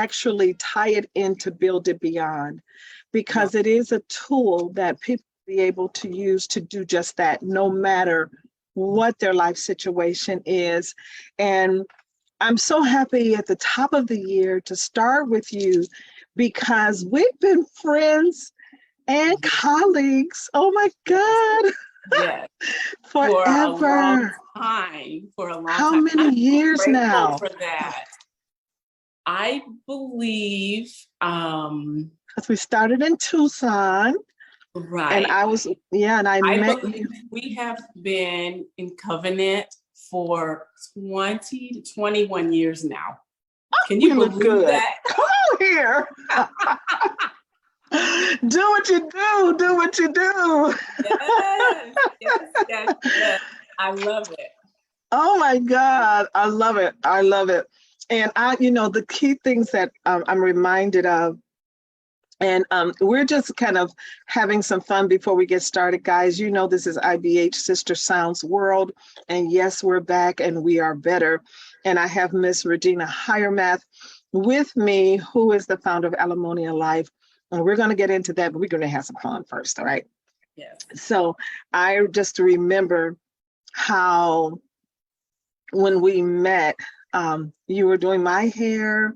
actually tie it into Build It Beyond, because it is a tool that people be able to use to do just that, no matter what their life situation is. And I'm so happy at the top of the year to start with you, because we've been friends and colleagues. Oh my God. Yes. Forever. For a long time. How many years now? For that. I believe because we started in Tucson. Right. And I was, and I met you. We have been in covenant for 20 to 21 years now. Can you believe that? Come on here. Do what you do. Do what you do. Yes. I love it. Oh my God. I love it. I love it. And the key things that I'm reminded of, and we're just kind of having some fun before we get started, guys. This is IBH Sister Sounds World. And yes, we're back and we are better. And I have Miss Regina Hiremath with me, who is the founder of Alimonia Life. And we're going to get into that, but we're going to have some fun first. All right. Yes. So I just remember how when we met, you were doing my hair,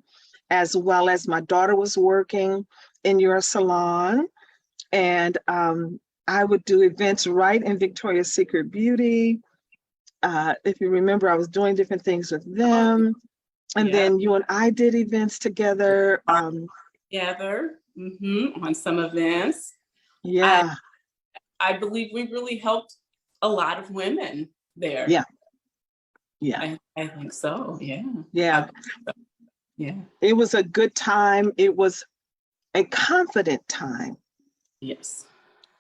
as well as my daughter was working in your salon, and I would do events right in Victoria's Secret Beauty. If you remember, I was doing different things with them, and then you and I did events together. On some events. Yeah, I believe we really helped a lot of women there. Yeah, I think so. Yeah. It was a good time. It was a confident time. Yes.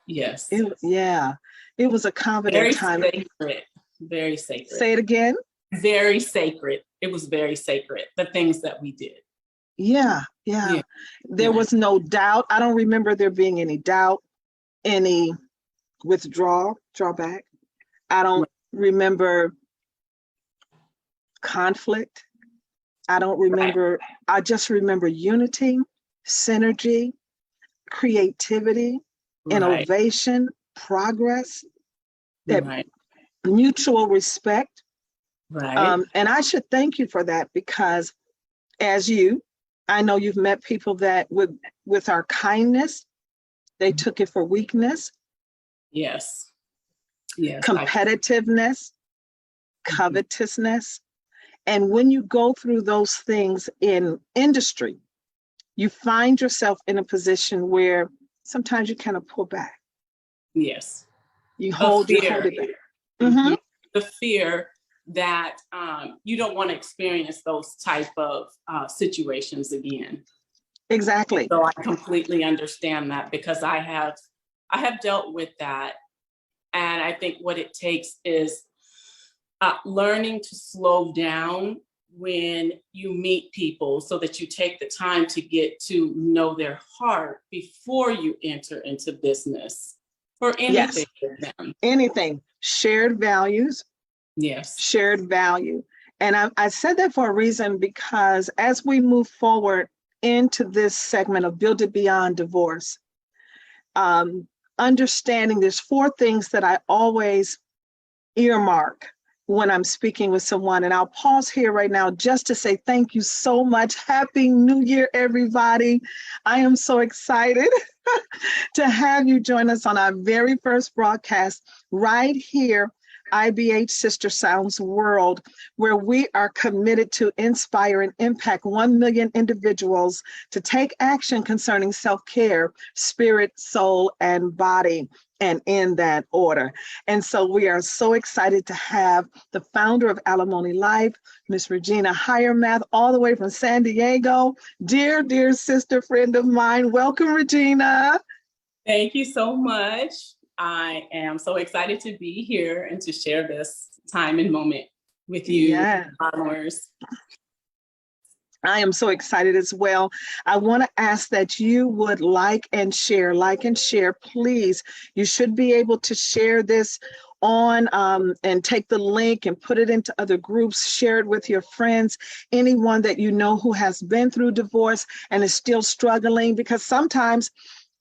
It was a confident time. Very sacred. Say it again. Very sacred. It was very sacred, the things that we did. Yeah. There was no doubt. I don't remember there being any doubt, any drawback. I don't remember conflict. I don't remember. I just remember unity, synergy, creativity, innovation, progress, that mutual respect. And I should thank you for that, because I know you've met people that with our kindness, they took it for weakness. Yes. Competitiveness, covetousness. And when you go through those things in industry, you find yourself in a position where sometimes you kind of pull back. Yes. You hold it back. Mm-hmm. The fear that you don't want to experience those type of situations again. Exactly. So I completely understand that, because I have dealt with that. And I think what it takes is learning to slow down when you meet people, so that you take the time to get to know their heart before you enter into business or anything with them. Anything. Shared values. Yes. Shared value. And I said that for a reason, because as we move forward into this segment of Build It Beyond Divorce, understanding there's 4 things that I always earmark when I'm speaking with someone. And I'll pause here right now just to say thank you so much. Happy New Year, everybody. I am so excited to have you join us on our very first broadcast right here, IBH Sister Sounds World, where we are committed to inspire and impact 1 million individuals to take action concerning self-care, spirit, soul, and body, and in that order. And so we are so excited to have the founder of Alimonia Life, Miss Regina Hiremath, all the way from San Diego. Dear, dear sister friend of mine. Welcome, Regina. Thank you so much. I am so excited to be here and to share this time and moment with you, followers. I am so excited as well. I want to ask that you would like and share, please. You should be able to share this on and take the link and put it into other groups, share it with your friends, anyone that you know who has been through divorce and is still struggling, because sometimes,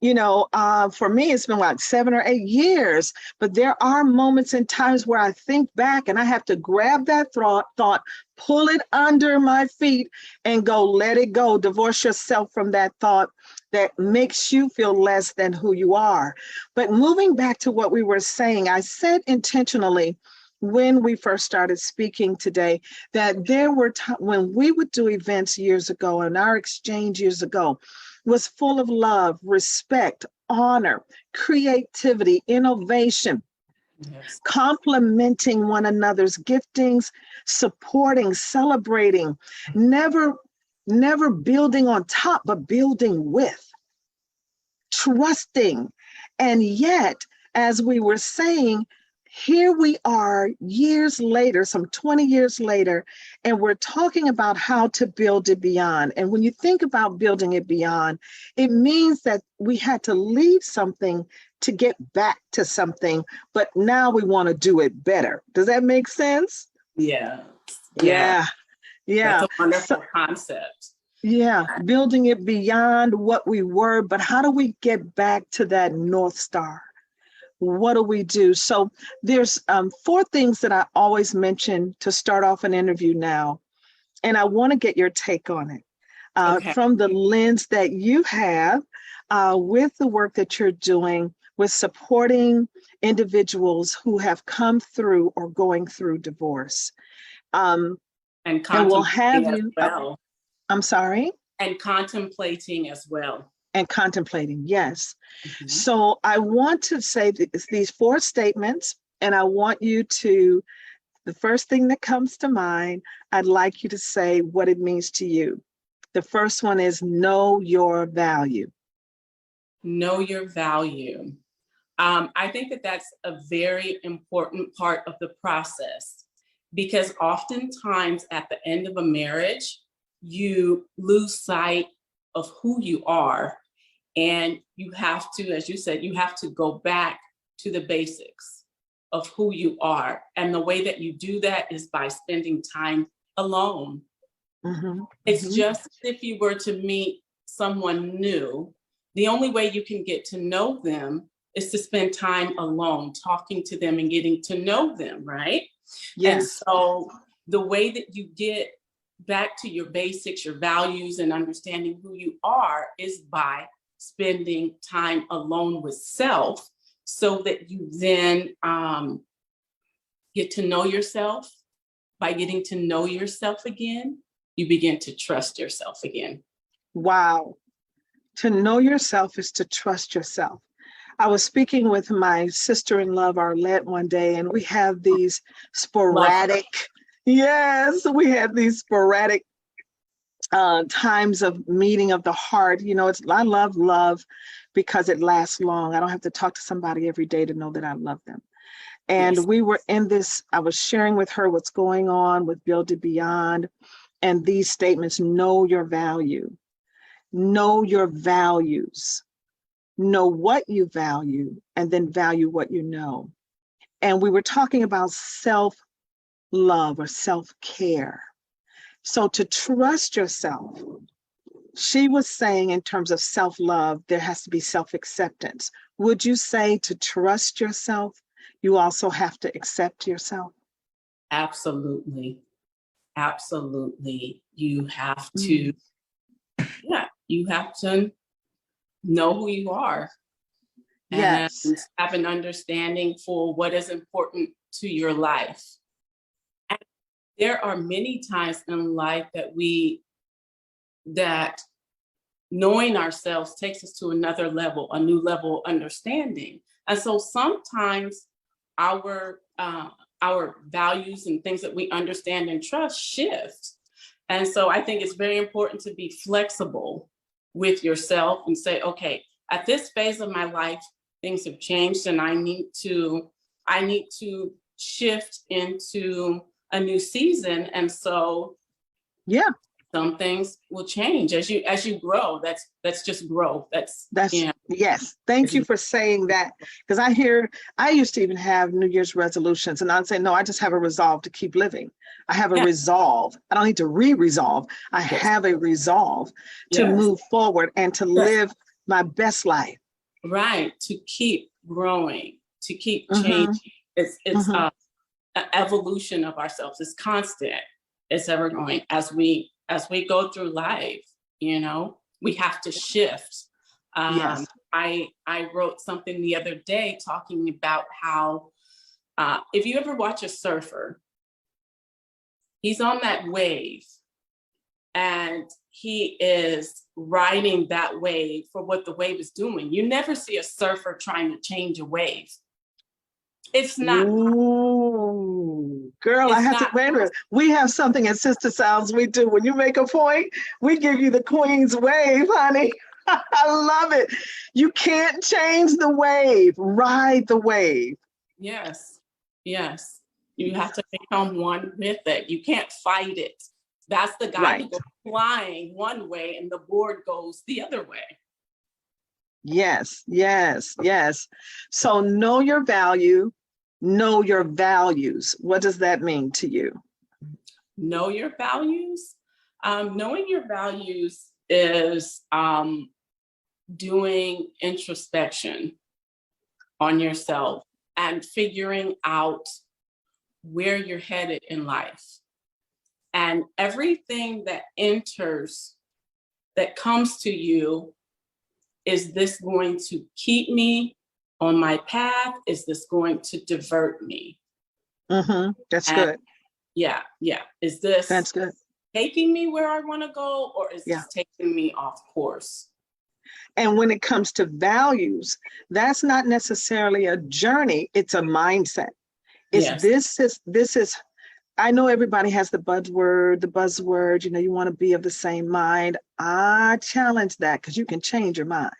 for me, it's been like 7 or 8 years, but there are moments and times where I think back and I have to grab that thought, pull it under my feet and go, let it go. Divorce yourself from that thought that makes you feel less than who you are. But moving back to what we were saying, I said intentionally when we first started speaking today that there were times when we would do events years ago, and our exchange years ago was full of love, respect, honor, creativity, innovation, Yes. complementing one another's giftings, supporting, celebrating, never building on top, but building with, trusting. And yet, as we were saying, here we are years later, some 20 years later, and we're talking about how to build it beyond. And when you think about building it beyond, it means that we had to leave something to get back to something, but now we want to do it better. Does that make sense? Yeah. Yeah. That's Yeah. a wonderful concept. Yeah. Building it beyond what we were, but how do we get back to that North Star? What do we do? So there's 4 things that I always mention to start off an interview now. And I want to get your take on it Okay. from the lens that you have with the work that you're doing with supporting individuals who have come through or going through divorce. And And we'll have contemplating as you, well. I'm sorry? And contemplating as well. And contemplating, yes. Mhm. So I want to say these 4 statements, and I want you to, the first thing that comes to mind, I'd like you to say what it means to you. The first one is know your value. Know your value. I think that that's a very important part of the process, because oftentimes at the end of a marriage, you lose sight of who you are. And you have to, as you said, you have to go back to the basics of who you are. And the way that you do that is by spending time alone. Mm-hmm. It's Mm-hmm. just if you were to meet someone new, the only way you can get to know them is to spend time alone, talking to them and getting to know them, right? Yes. And so the way that you get back to your basics, your values, and understanding who you are is by spending time alone with self, so that you then get to know yourself. By getting to know yourself again, you begin to trust yourself again. Wow. To know yourself is to trust yourself. I was speaking with my sister-in-law, Arlette, one day, and we have these sporadic, times of meeting of the heart. I love love because it lasts long. I don't have to talk to somebody every day to know that I love them. And Yes. we were in this, I was sharing with her what's going on with Build It Beyond, and these statements: know your value, know your values, know what you value, and then value what you know. And we were talking about self-love or self-care. So to trust yourself, she was saying in terms of self-love, there has to be self-acceptance. Would you say to trust yourself, you also have to accept yourself? Absolutely. Absolutely. You have to, you have to know who you are and Yes. have an understanding for what is important to your life. And there are many times in life that knowing ourselves takes us to another level, a new level of understanding. And so sometimes our values and things that we understand and trust shift. And so I think it's very important to be flexible with yourself and say, okay, at this phase of my life, things have changed and I need to shift into a new season. And so some things will change as you grow. That's just growth. That's Yes. Thank you for saying that. Because I used to even have New Year's resolutions, and I'd say, no, I just have a resolve to keep living. I have a resolve. I don't need to re-resolve. I have a resolve to move forward and to live my best life. Right. To keep growing, to keep changing. It's an evolution of ourselves. It's constant. It's ever going as we go through life. We have to shift. I wrote something the other day talking about how if you ever watch a surfer, he's on that wave and he is riding that wave for what the wave is doing. You never see a surfer trying to change a wave. It's not. Ooh, girl, I have to wait a minute. We have something at Sister Sounds we do. When you make a point, we give you the Queen's wave, honey. I love it. You can't change the wave. Ride the wave. Yes. Yes. You have to become one with it. You can't fight it. That's the guy who goes flying one way and the board goes the other way. Yes, yes, yes. So know your value, know your values. What does that mean to you? Know your values. Knowing your values is doing introspection on yourself and figuring out where you're headed in life. And everything that enters, that comes to you, is this going to keep me on my path? Is this going to divert me? That's good. Yeah. Is this That's good. taking me where I want to go, or is this taking me off course? And when it comes to values, that's not necessarily a journey, it's a mindset. This is I know everybody has the buzzword, you want to be of the same mind. I challenge that because you can change your mind.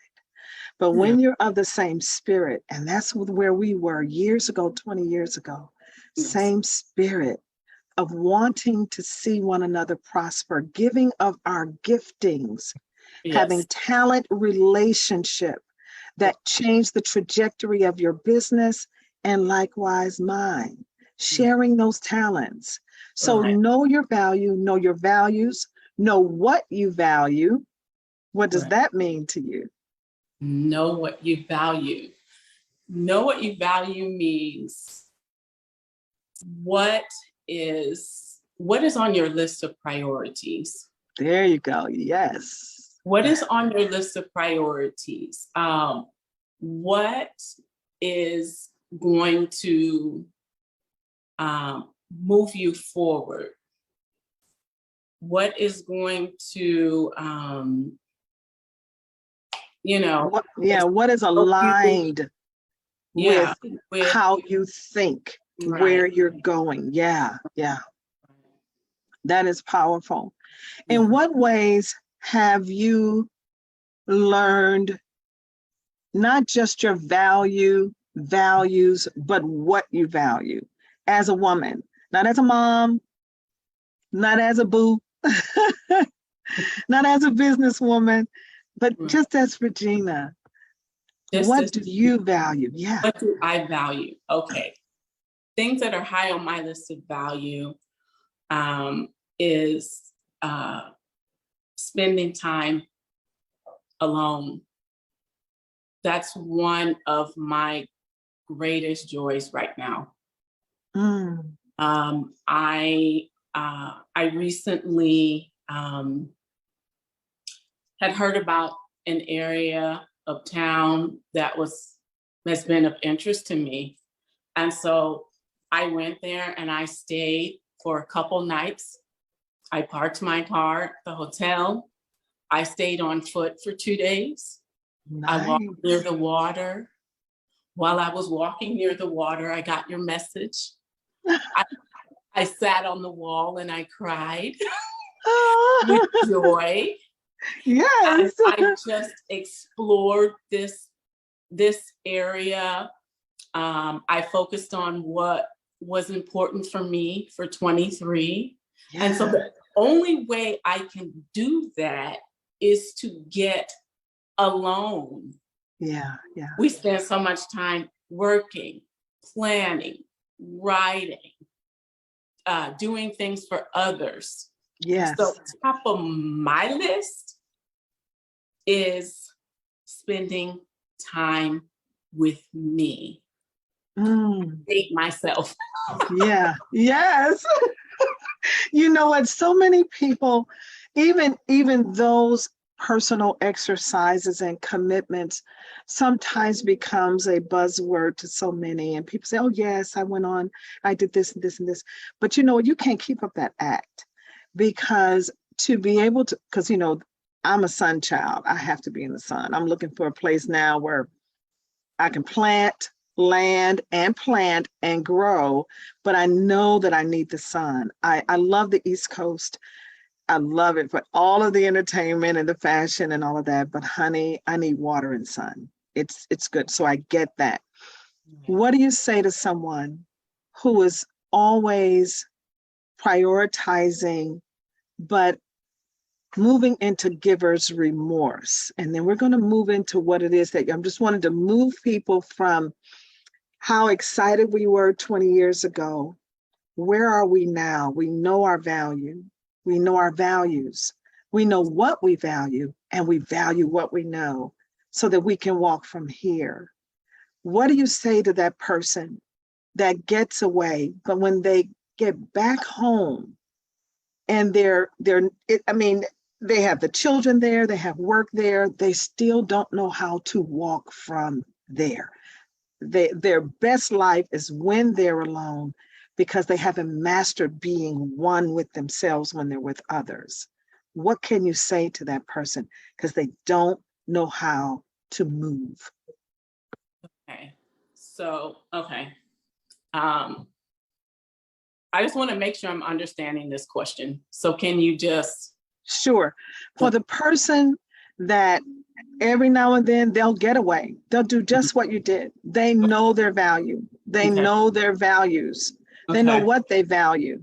But when you're of the same spirit, and that's where we were years ago, 20 years ago, same spirit of wanting to see one another prosper, giving of our giftings, having talent relationship that change the trajectory of your business and likewise mine. Sharing those talents. So know your value, know your values, know what you value. What does that mean to you? Know what you value. Know what you value means what is on your list of priorities? There you go. Yes. What is on your list of priorities? What is going to move you forward? What is going to, what is aligned with how you think, where you're going? Yeah. That is powerful. In what ways have you learned not just your values, but what you value as a woman, not as a mom, not as a boo, not as a businesswoman, but just as Regina? What do you value? Yeah. What do I value? Okay. Things that are high on my list of value is spending time alone. That's one of my greatest joys right now. I recently had heard about an area of town that has been of interest to me. And so I went there and I stayed for a couple nights. I parked my car at the hotel. I stayed on foot for 2 days. Nice. I walked near the water. While I was walking near the water, I got your message. I sat on the wall and I cried with joy. Yes. I just explored this area. I focused on what was important for me for 23. Yes. And so only way I can do that is to get alone. Yeah, yeah. We spend so much time working, planning, writing, doing things for others. Yes. So top of my list is spending time with me. Date myself. Yeah. Yes. You know what? So many people, even those personal exercises and commitments sometimes becomes a buzzword to so many. And people say, oh, yes, I went on, I did this and this and this. But you know, you can't keep up that act because to be able to, because, you know, I'm a sun child. I have to be in the sun. I'm looking for a place now where I can plant, land, and plant and grow, but I know that I need the sun. I love the East Coast. I love it for all of the entertainment and the fashion and all of that. But honey, I need water and sun. It's good. So I get that. What do you say to someone who is always prioritizing, but moving into giver's remorse? And then we're going to move into what it is that I'm just wanting to move people from how excited we were 20 years ago. Where are we now? We know our value. We know our values. We know what we value, and we value what we know so that we can walk from here. What do you say to that person that gets away, but when they get back home and they have the children there, they have work there, they still don't know how to walk from there. Their best life is when they're alone because they haven't mastered being one with themselves when they're with others. What can you say to that person? Because they don't know how to move. Okay. So, I just want to make sure I'm understanding this question. So can you just... Sure. For the person that every now and then they'll get away, they'll do just what you did. They know their value. They know their values. They know what they value.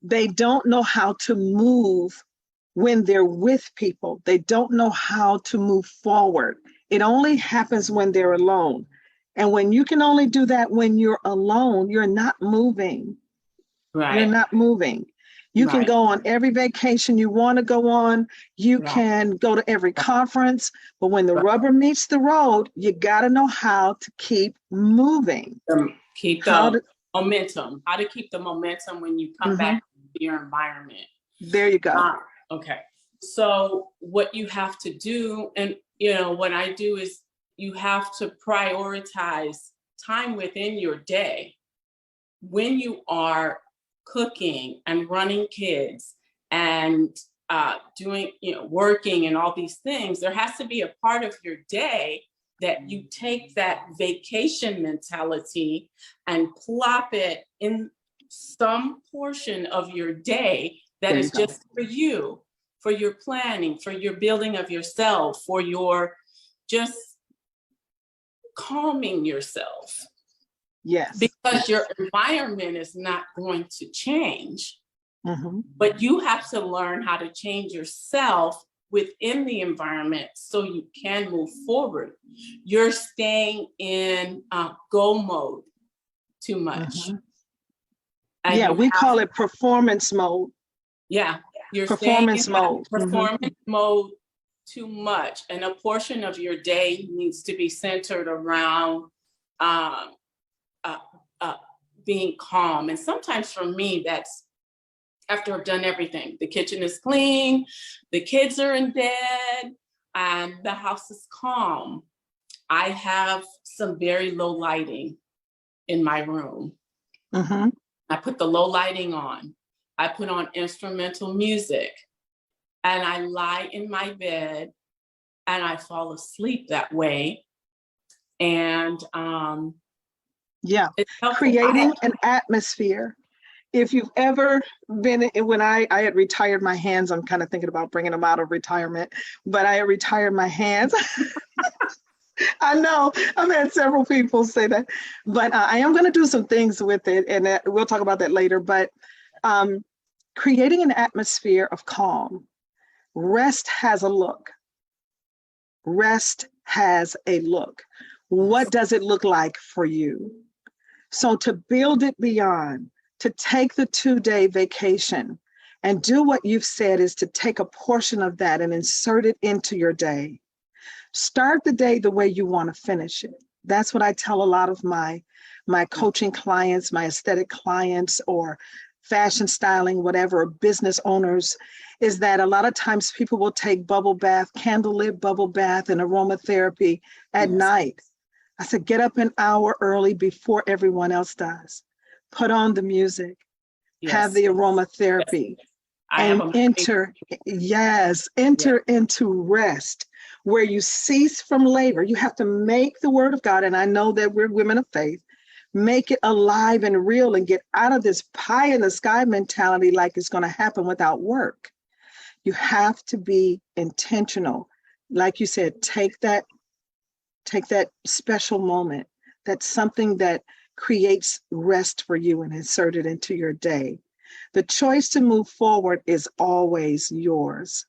They don't know how to move when they're with people. They don't know how to move forward. It only happens when they're alone. And when you can only do that when you're alone, you're not moving. Right. You're not moving. You can go on every vacation you want to go on. You can go to every conference. But when the rubber meets the road, you got to know how to keep moving. Keep the momentum. How to keep the momentum when you come back to your environment. There you go. Okay. So what you have to do, and what I do is you have to prioritize time within your day. When you are cooking and running kids and doing, working and all these things, there has to be a part of your day that you take that vacation mentality and plop it in some portion of your day that is just for you, for your planning, for your building of yourself, for your just calming yourself. Yes. Because your environment is not going to change, but you have to learn how to change yourself within the environment so you can move forward. You're staying in go mode too much. We call it performance mode. Yeah, you're performance staying in mode. Performance mode too much, and a portion of your day needs to be centered around being calm. And sometimes for me, that's after I've done everything. The kitchen is clean, the kids are in bed, and the house is calm. I have some very low lighting in my room. I put the low lighting on. I put on instrumental music, and I lie in my bed and I fall asleep that way. And creating an atmosphere. If you've ever been, when I had retired my hands, I'm kind of thinking about bringing them out of retirement, but I had retired my hands. I know I've had several people say that, but I am going to do some things with it, and we'll talk about that later. But creating an atmosphere of calm. Rest has a look. Rest has a look. What does it look like for you? So to build it beyond, to take the 2-day vacation and do what you've said is to take a portion of that and insert it into your day. Start the day the way you want to finish it. That's what I tell a lot of my coaching clients, my aesthetic clients, or fashion styling, whatever, business owners, is that a lot of times people will take bubble bath, candlelit bubble bath and aromatherapy at night. I said, get up an hour early before everyone else does. Put on the music, have the aromatherapy, and enter into rest, where you cease from labor. You have to make the word of God, and I know that we're women of faith, make it alive and real and get out of this pie in the sky mentality like it's going to happen without work. You have to be intentional. Like you said, take that special moment. That's something that creates rest for you and insert it into your day. The choice to move forward is always yours.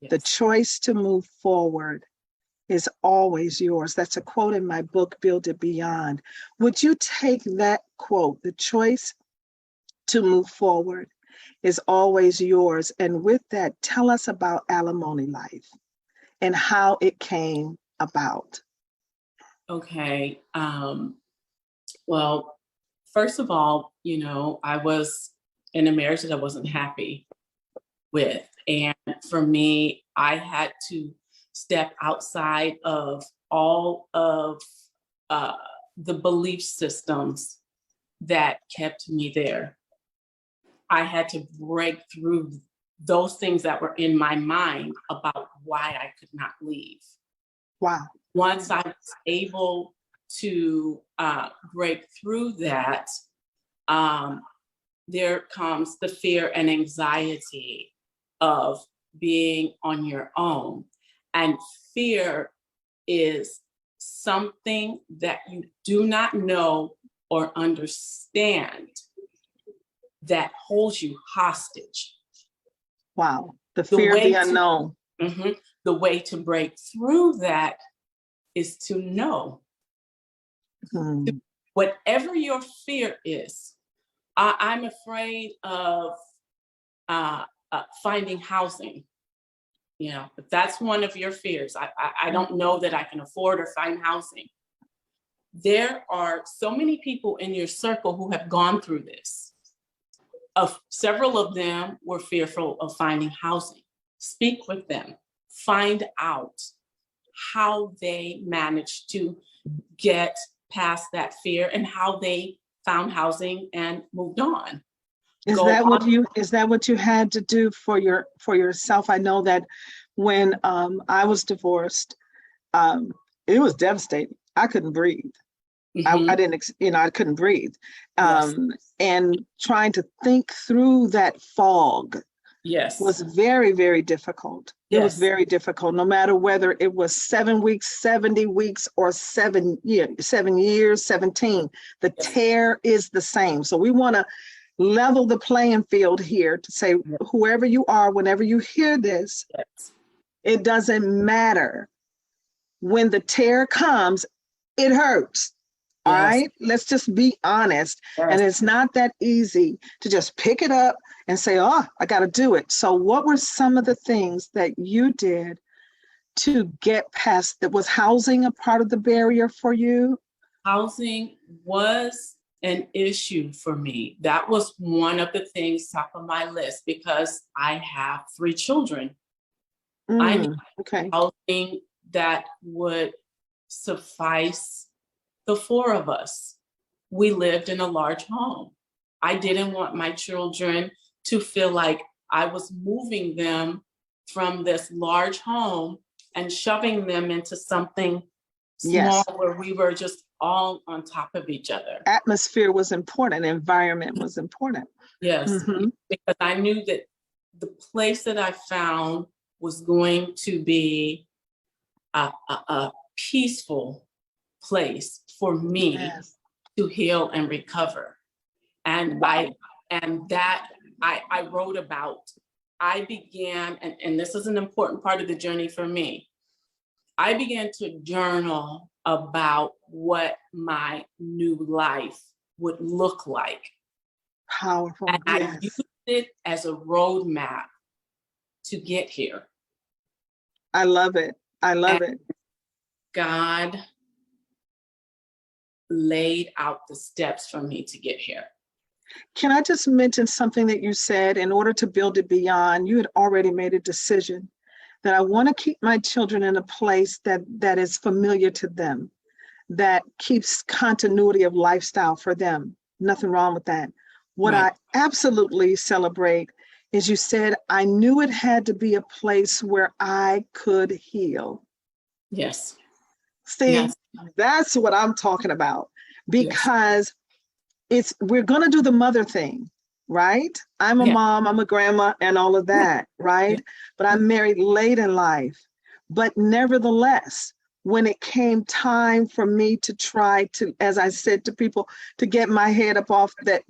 Yes. The choice to move forward is always yours. That's a quote in my book, Build It Beyond. Would you take that quote, the choice to move forward is always yours? And with that, tell us about Alimonia Life and how it came about. Okay. Well, first of all, I was in a marriage that I wasn't happy with. And for me, I had to step outside of all of the belief systems that kept me there. I had to break through those things that were in my mind about why I could not leave. Wow. Once I was able to break through that, there comes the fear and anxiety of being on your own. And fear is something that you do not know or understand that holds you hostage. Wow. The fear of the unknown. The way to break through that is to know. Whatever your fear is, I'm afraid of finding housing. If that's one of your fears, I don't know that I can afford or find housing. There are so many people in your circle who have gone through this. Several of them were fearful of finding housing. Speak with them. Find out how they managed to get past that fear and how they found housing and moved on. Is that what you had to do for yourself? I know that when I was divorced, it was devastating. I couldn't breathe. I couldn't breathe. And trying to think through that fog was very, very difficult. It was very difficult, no matter whether it was 7 weeks, 70 weeks, or 7 years, 17. The tear is the same. So we want to level the playing field here to say, whoever you are, whenever you hear this, it doesn't matter. When the tear comes, it hurts. All right, let's just be honest. And it's not that easy to just pick it up and say, oh, I got to do it. So what were some of the things that you did to get past that? Was housing a part of the barrier for you? Housing was an issue for me. That was one of the things top of my list because I have 3 children. I need housing that would suffice the 4 of us. We lived in a large home. I didn't want my children to feel like I was moving them from this large home and shoving them into something small where we were just all on top of each other. Atmosphere was important. Environment was important. Yes, because I knew that the place that I found was going to be a peaceful place for me to heal and recover. And that I wrote about, I began, and this is an important part of the journey for me. I began to journal about what my new life would look like. Powerful. And I Yes. used it as a roadmap to get here. I love it. I love it. God laid out the steps for me to get here. Can I just mention something that you said? In order to build it beyond, you had already made a decision that I want to keep my children in a place that is familiar to them, that keeps continuity of lifestyle for them. Nothing wrong with that. What Right. I absolutely celebrate is you said, I knew it had to be a place where I could heal. Yes. See, Yes. that's what I'm talking about, because we're going to do the mother thing, right? I'm a mom, I'm a grandma, and all of that, right? But I'm married late in life. But nevertheless, when it came time for me to try to, as I said to people, to get my head up off that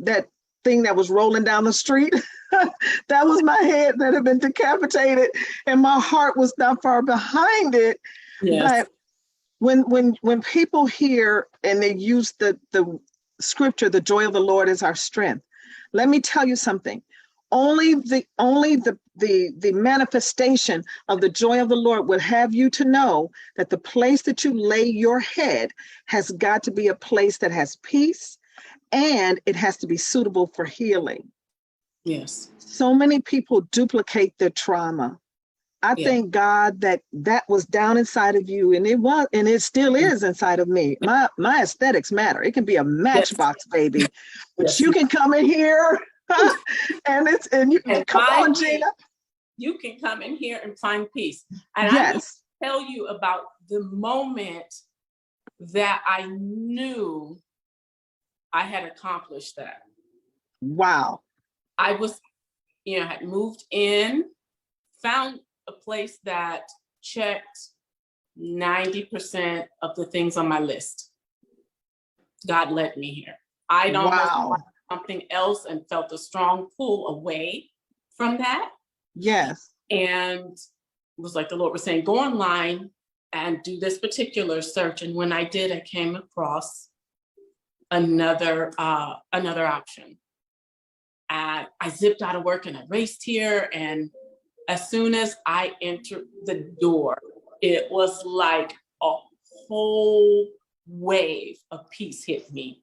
thing that was rolling down the street, that was my head that had been decapitated, and my heart was not far behind it. Yes. But when people hear and they use the scripture, the joy of the Lord is our strength. Let me tell you something. Only the manifestation of the joy of the Lord will have you to know that the place that you lay your head has got to be a place that has peace, and it has to be suitable for healing. Yes. So many people duplicate their trauma. I thank God that was down inside of you, and it still is inside of me. My aesthetics matter. It can be a matchbox, baby, but you can come in here, and you come on, Gina. You can come in here and find peace. And yes. I'm going to tell you about the moment that I knew I had accomplished that. Wow. I was, had moved in, found a place that checked 90% of the things on my list. God led me here. I'd almost wanted something else and felt a strong pull away from that. Yes. And it was like the Lord was saying, go online and do this particular search. And when I did, I came across another option. And I zipped out of work and I raced here, and as soon as I entered the door, it was like a whole wave of peace hit me.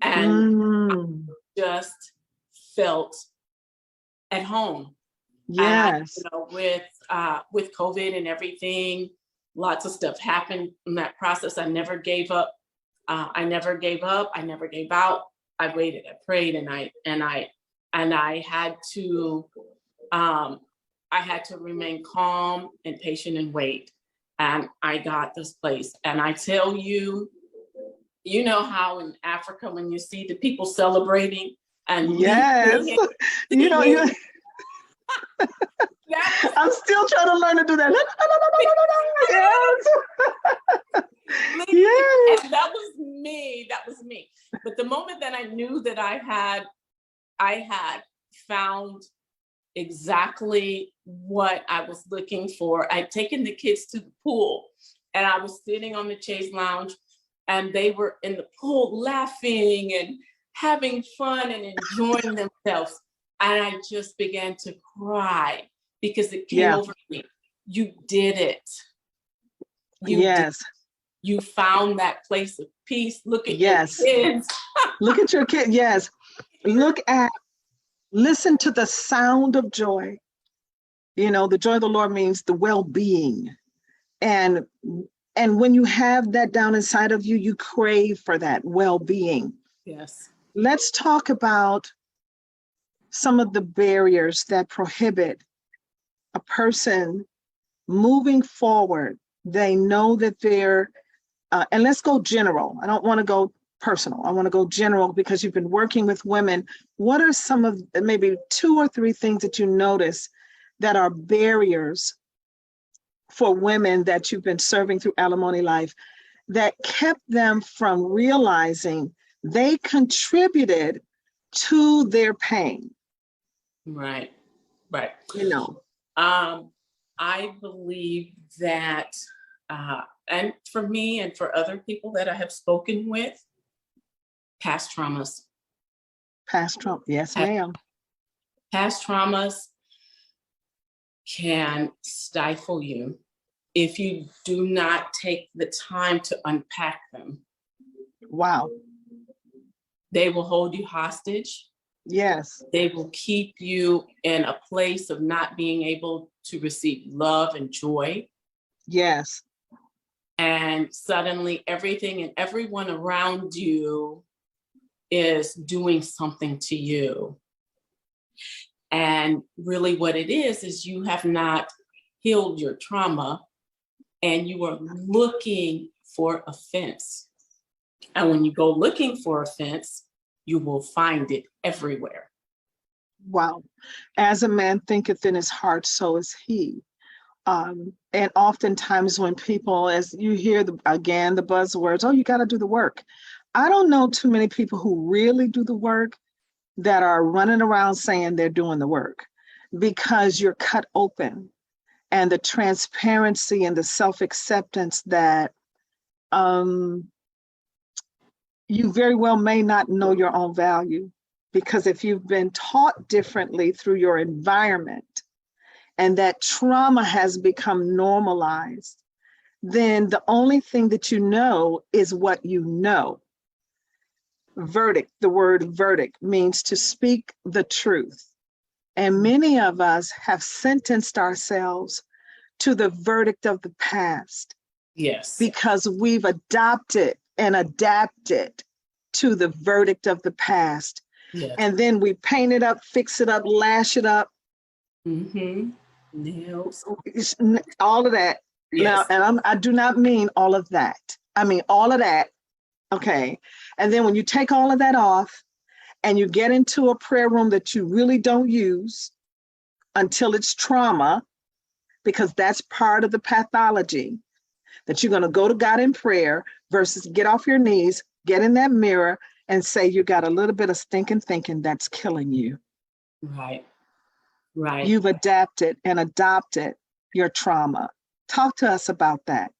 And I just felt at home. Yes. And with COVID and everything, lots of stuff happened in that process. I never gave up. I never gave up. I never gave out. I waited, I prayed, and I had to remain calm and patient and wait. And I got this place. And I tell you, you know how in Africa, when you see the people celebrating and yes, you I'm still trying to learn to do that. Yes. Yes. And that was me. But the moment that I knew that I had found exactly what I was looking for, I'd taken the kids to the pool, and I was sitting on the chaise lounge, and they were in the pool laughing and having fun and enjoying themselves. And I just began to cry because it came over me. You did it. Yes. You found that place of peace. Look at your kids. Look at your kid. Yes. Listen to the sound of joy. The joy of the Lord means the well-being. And when you have that down inside of you, you crave for that well-being. Yes. Let's talk about some of the barriers that prohibit a person moving forward. They know that they're, and let's go general. I don't want to go personal. I want to go general because you've been working with women. What are some of maybe 2 or 3 things that you notice that are barriers for women that you've been serving through Alimonia Life that kept them from realizing they contributed to their pain? Right. Right. You know, I believe that, and for me and for other people that I have spoken with, past traumas. past Trump. Yes, ma'am. Past traumas can stifle you if you do not take the time to unpack them. Wow. They will hold you hostage. Yes. They will keep you in a place of not being able to receive love and joy. Yes. And suddenly everything and everyone around you is doing something to you. And really what it is you have not healed your trauma and you are looking for offense. And when you go looking for offense, you will find it everywhere. Wow. As a man thinketh in his heart, so is he. And oftentimes when people, as you hear the buzzwords, oh, you got to do the work. I don't know too many people who really do the work that are running around saying they're doing the work, because you're cut open, and the transparency and the self-acceptance that you very well may not know your own value, because if you've been taught differently through your environment and that trauma has become normalized, then the only thing that you know is what you know. Verdict, the word verdict means to speak the truth. And many of us have sentenced ourselves to the verdict of the past. Yes. Because we've adopted and adapted to the verdict of the past. Yes. And then we paint it up, fix it up, lash it up. Mm-hmm. Nails. All of that. Yes. Now, and I do not mean all of that. I mean all of that. Okay. And then when you take all of that off and you get into a prayer room that you really don't use until it's trauma, because that's part of the pathology, that you're going to go to God in prayer versus get off your knees, get in that mirror and say you got a little bit of stinking thinking that's killing you. Right. Right. You've adapted and adopted your trauma. Talk to us about that.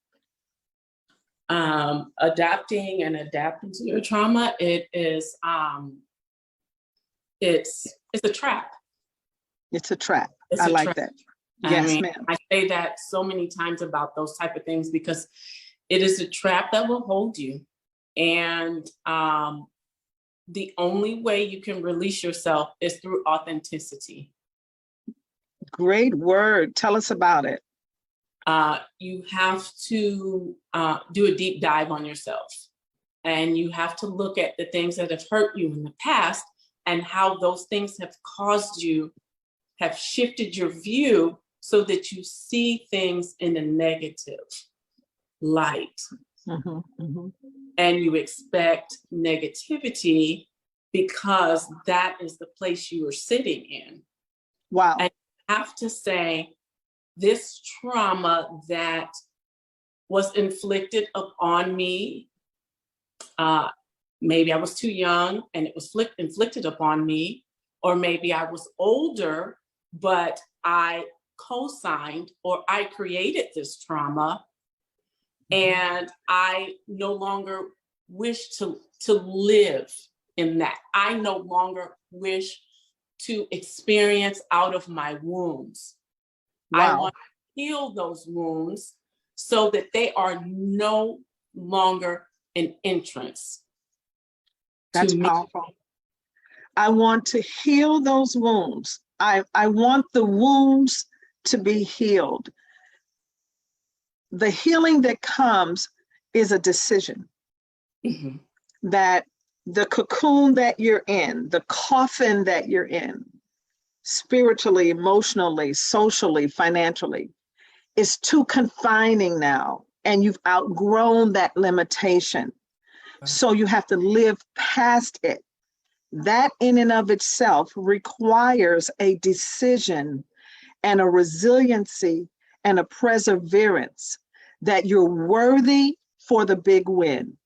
Adapting to your trauma, it's a trap. It's a trap. It's I a like trap. that. I Yes, mean, ma'am. I say that so many times about those type of things because it is a trap that will hold you. And the only way you can release yourself is through authenticity. Great word. Tell us about it. You have to do a deep dive on yourself. And you have to look at the things that have hurt you in the past and how those things have shifted your view so that you see things in a negative light. Mm-hmm, mm-hmm. And you expect negativity because that is the place you are sitting in. Wow. And you have to say, this trauma that was inflicted upon me, maybe I was too young and it was inflicted upon me, or maybe I was older, but I co-signed or I created this trauma, and I no longer wish to live in that. I no longer wish to experience out of my wounds. Wow. I want to heal those wounds so that they are no longer an entrance. That's powerful. I want to heal those wounds. I want the wounds to be healed. The healing that comes is a decision. Mm-hmm. That the cocoon that you're in, the coffin that you're in, spiritually, emotionally, socially, financially, is too confining now, and you've outgrown that limitation. Right. So you have to live past it. That in and of itself requires a decision and a resiliency and a perseverance that you're worthy for the big win.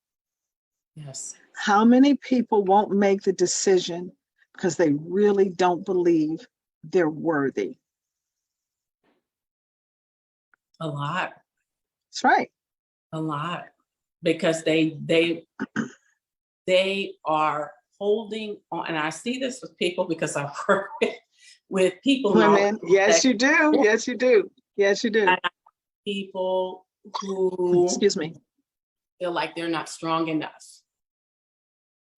Yes. How many people won't make the decision because they really don't believe they're worthy? A lot. That's right. A lot. Because they are holding on. And I see this with people because I work with people. Women, yes, you do. Yes, you do. Yes, you do. People who Excuse me. feel like they're not strong enough.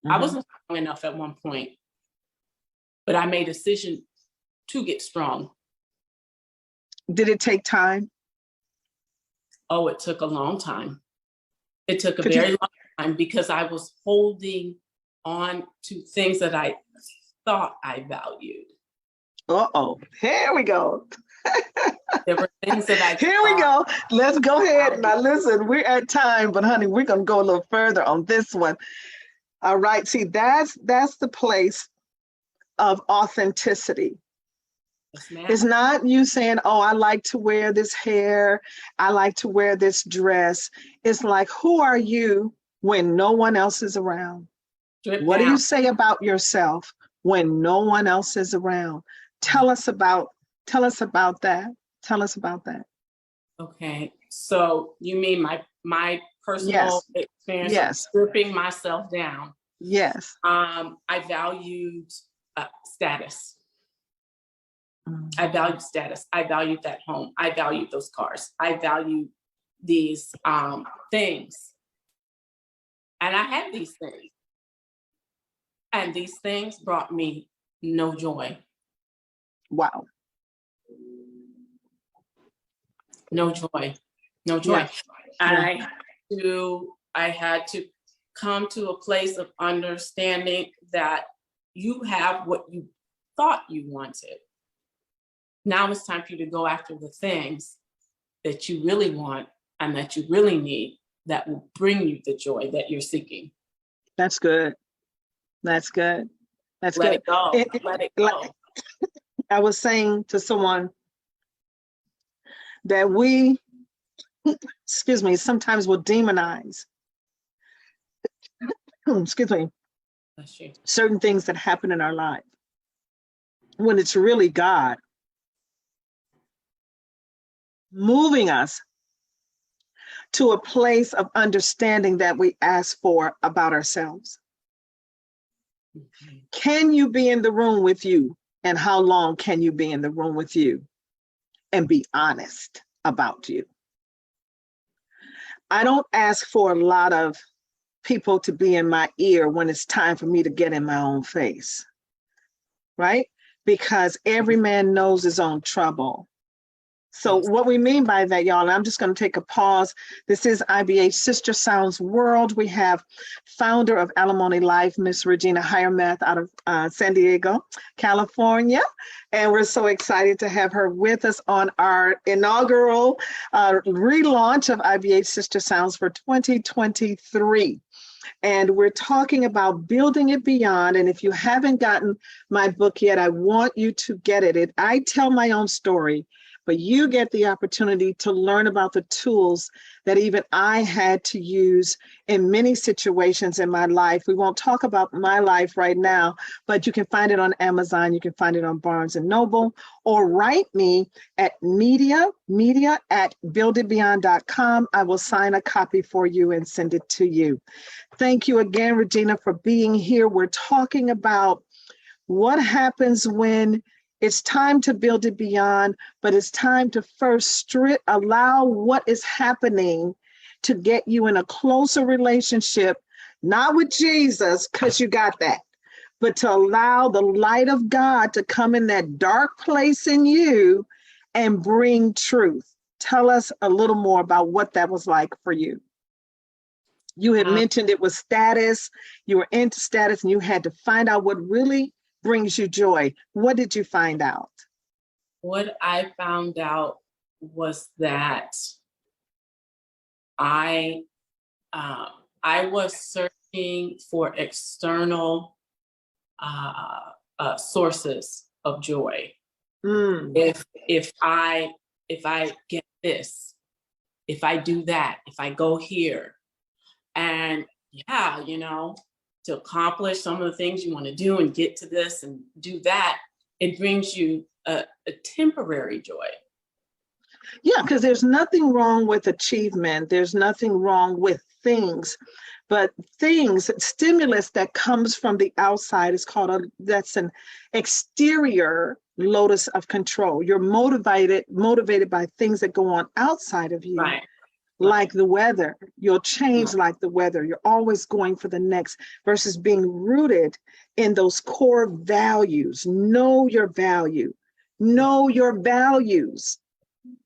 Mm-hmm. I wasn't strong enough at one point, but I made a decision to get strong. Did it take time? Oh, it took a long time. It took a very long time because I was holding on to things that I thought I valued. Uh-oh, here we go. There were things that I Here we go. Let's go ahead. Now listen, we're at time, but honey, we're gonna go a little further on this one. All right, see, that's the place of authenticity. Yes, it's not you saying, oh, I like to wear this hair, I like to wear this dress. It's like, who are you when no one else is around? What do you say about yourself when no one else is around? Tell us about that. Tell us about that. Okay, so you mean my personal experience of stripping myself down? Yes. I valued status. I valued status. I valued that home. I valued those cars. I valued these things. And I had these things. And these things brought me no joy. Wow. No joy. No joy. Yeah. And I had to come to a place of understanding that you have what you thought you wanted. Now it's time for you to go after the things that you really want and that you really need that will bring you the joy that you're seeking. That's good. That's good. That's Let good. it go. Let it go. I was saying to someone that we, excuse me, sometimes will demonize, excuse me, certain things that happen in our life when it's really God moving us to a place of understanding that we ask for about ourselves. Can you be in the room with you? And how long can you be in the room with you and be honest about you? I don't ask for a lot of people to be in my ear when it's time for me to get in my own face, right? Because every man knows his own trouble. So what we mean by that, y'all, and I'm just going to take a pause. This is IBH Sister Sounds World. We have founder of Alimonia Life, Miss Regina Hiremath out of San Diego, California. And we're so excited to have her with us on our inaugural relaunch of IBH Sister Sounds for 2023. And we're talking about building it beyond. And if you haven't gotten my book yet, I want you to get it. I tell my own story, but you get the opportunity to learn about the tools that even I had to use in many situations in my life. We won't talk about my life right now, but you can find it on Amazon. You can find it on Barnes & Noble, or write me at media at builditbeyond.com. I will sign a copy for you and send it to you. Thank you again, Regina, for being here. We're talking about what happens when it's time to build it beyond, but it's time to first allow what is happening to get you in a closer relationship, not with Jesus, because you got that, but to allow the light of God to come in that dark place in you and bring truth. Tell us a little more about what that was like for you. You had mentioned it was status. You were into status and you had to find out what really brings you joy. What did you find out? What I found out was that I was searching for external sources of joy. If I get this, if I do that, if I go here, and to accomplish some of the things you want to do and get to this and do that, it brings you a temporary joy. Yeah, because there's nothing wrong with achievement. There's nothing wrong with things, but stimulus that comes from the outside is that's an exterior locus of control. You're motivated by things that go on outside of you. Right. Like the weather, you'll change Right. like the weather. You're always going for the next versus being rooted in those core values. Know your value, know your values.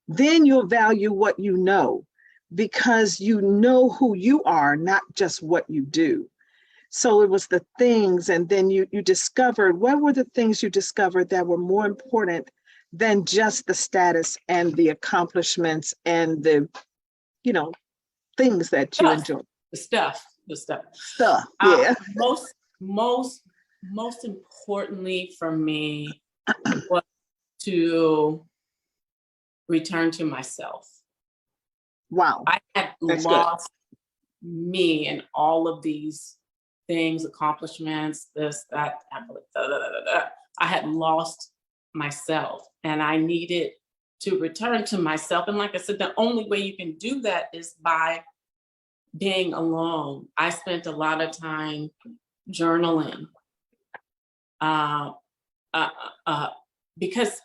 Then you'll value what you know because you know who you are, not just what you do. So it was the things, and then you discovered, what were the things you discovered that were more important than just the status and the accomplishments and the things that you enjoy. The stuff. Yeah. Most importantly for me was to return to myself. Wow. I had lost me in all of these things, accomplishments, this, that, I had lost myself, and I needed to return to myself. And like I said, the only way you can do that is by being alone. I spent a lot of time journaling because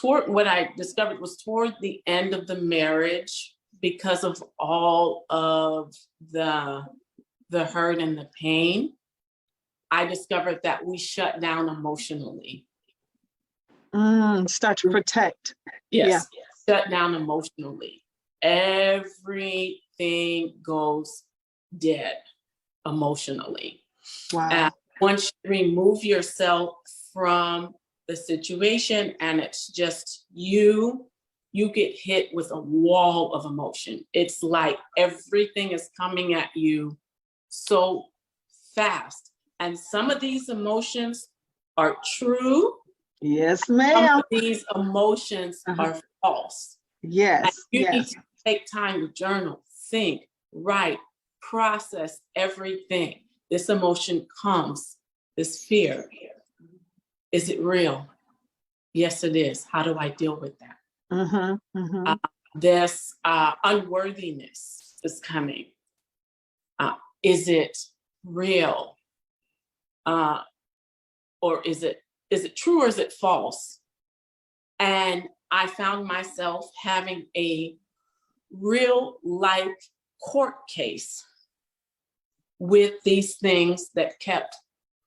what I discovered was toward the end of the marriage, because of all of the hurt and the pain, I discovered that we shut down emotionally. Start to protect. Yes. Yeah. Shut down emotionally. Everything goes dead emotionally. Wow. And once you remove yourself from the situation and it's just you get hit with a wall of emotion. It's like everything is coming at you so fast. And some of these emotions are true. Yes, ma'am. Some of these emotions are false. Yes. And you need to take time to journal, think, write, process everything. This emotion comes, this fear. Is it real? Yes, it is. How do I deal with that? This unworthiness is coming. Is it real? Or is it true or is it false? And I found myself having a real life court case with these things that kept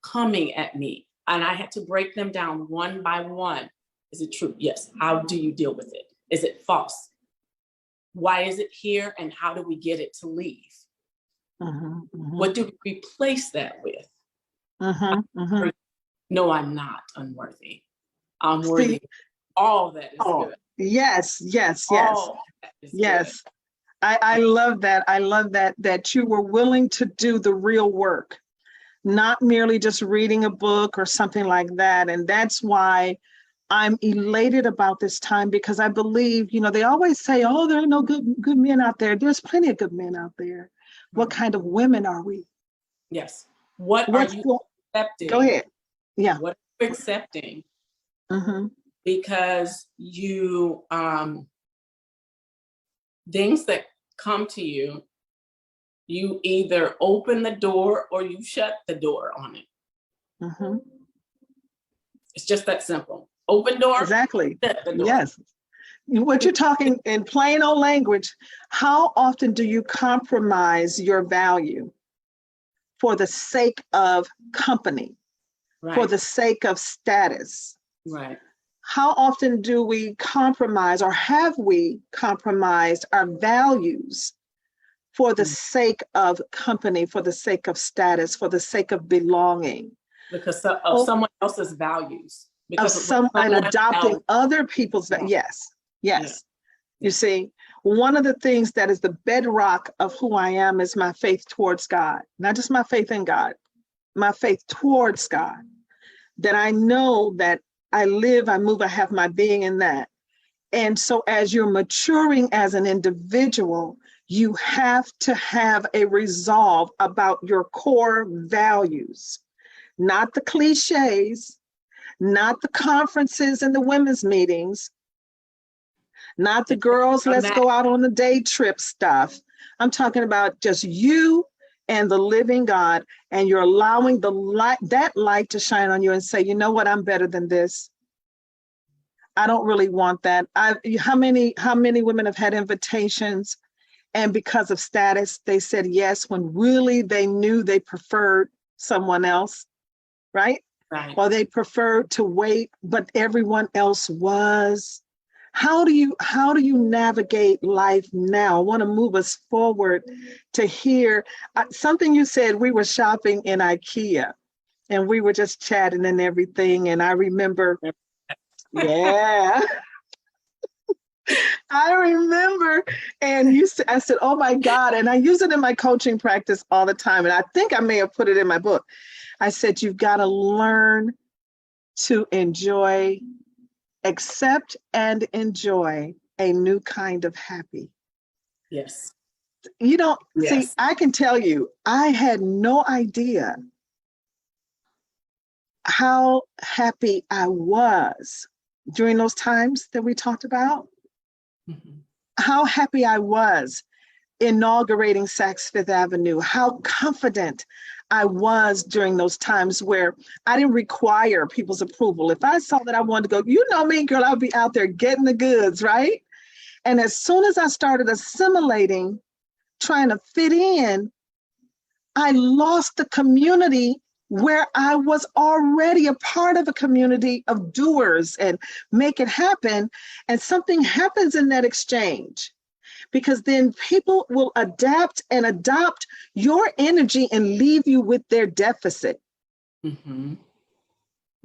coming at me. And I had to break them down one by one. Is it true? Yes. How do you deal with it? Is it false? Why is it here? And how do we get it to leave? What do we replace that with? No, I'm not unworthy. I'm worthy. All that is good. Yes. All that is good. I love that. I love that you were willing to do the real work, not merely just reading a book or something like that. And that's why I'm elated about this time, because I believe, they always say, oh, there are no good men out there. There's plenty of good men out there. What kind of women are we? Yes. What are you accepting? Go ahead. Yeah. What are you accepting? Because you, things that come to you, you either open the door or you shut the door on it. It's just that simple. Open door. Exactly. Shut the door. Yes. What you're talking in plain old language, how often do you compromise your value for the sake of company, for the sake of status? Right. How often do we compromise, or have we compromised our values for the sake of company, for the sake of status, for the sake of belonging? Because of someone else's values. Because and adopting other people's values. Yes. You see, one of the things that is the bedrock of who I am is my faith towards God. Not just my faith in God, my faith towards God. That I know that I live, I move, I have my being in that. And so as you're maturing as an individual, you have to have a resolve about your core values, not the cliches, not the conferences and the women's meetings, not the girls, let's go out on the day trip stuff. I'm talking about just you and the living God, and you're allowing the light, that light to shine on you and say, you know what, I'm better than this. I don't really want that. How many women have had invitations and because of status, they said yes when really they knew they preferred someone else, right? Right. Or they preferred to wait, but everyone else was. How do you navigate life now? I want to move us forward to hear something you said. We were shopping in IKEA and we were just chatting and everything. And I remember, yeah, I remember. And I said, oh my God. And I use it in my coaching practice all the time. And I think I may have put it in my book. I said, you've got to learn to enjoy, accept and enjoy a new kind of happy. Yes. You don't Yes. see, I can tell you, I had no idea how happy I was during those times that we talked about, Mm-hmm. how happy I was inaugurating Saks Fifth Avenue, how confident I was during those times where I didn't require people's approval. If I saw that I wanted to go, you know me, girl, I'll be out there getting the goods, right? And as soon as I started assimilating, trying to fit in, I lost the community where I was already a part of a community of doers and make it happen. And something happens in that exchange, because then people will adapt and adopt your energy and leave you with their deficit. Mm-hmm.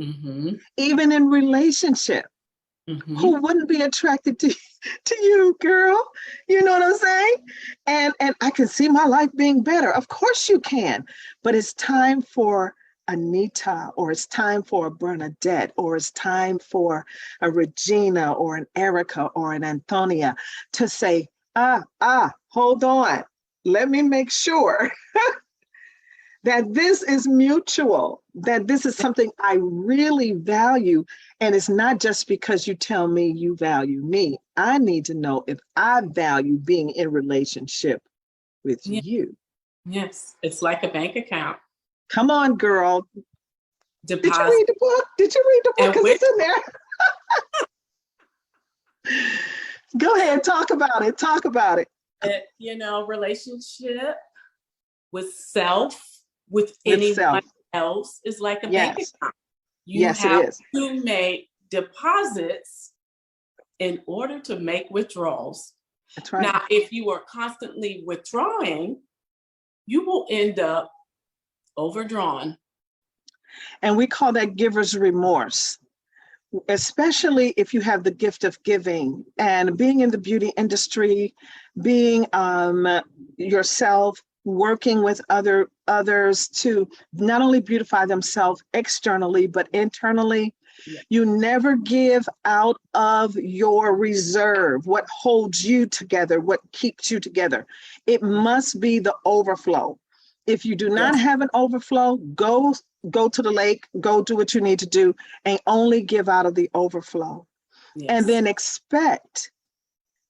Mm-hmm. Even in relationship. Mm-hmm. Who wouldn't be attracted to you, girl? You know what I'm saying? And I can see my life being better. Of course you can. But it's time for Anita, or it's time for a Bernadette, or it's time for a Regina or an Erica or an Antonia to say, hold on. Let me make sure that this is mutual, that this is something I really value. And it's not just because you tell me you value me. I need to know if I value being in relationship with you. Yes, it's like a bank account. Come on, girl. Deposit. Did you read the book? Did you read the book? Because it's in there. Go ahead, talk about it. Talk about it. Relationship with self, with anyone else is like a bank account. You have to make deposits in order to make withdrawals. That's right. Now, if you are constantly withdrawing, you will end up overdrawn. And we call that giver's remorse, especially if you have the gift of giving and being in the beauty industry, being yourself, working with others to not only beautify themselves externally, but internally. Yeah. You never give out of your reserve, what holds you together, what keeps you together. It must be the overflow. If you do not have an overflow, go to the lake, go do what you need to do, and only give out of the overflow. Yes. And then expect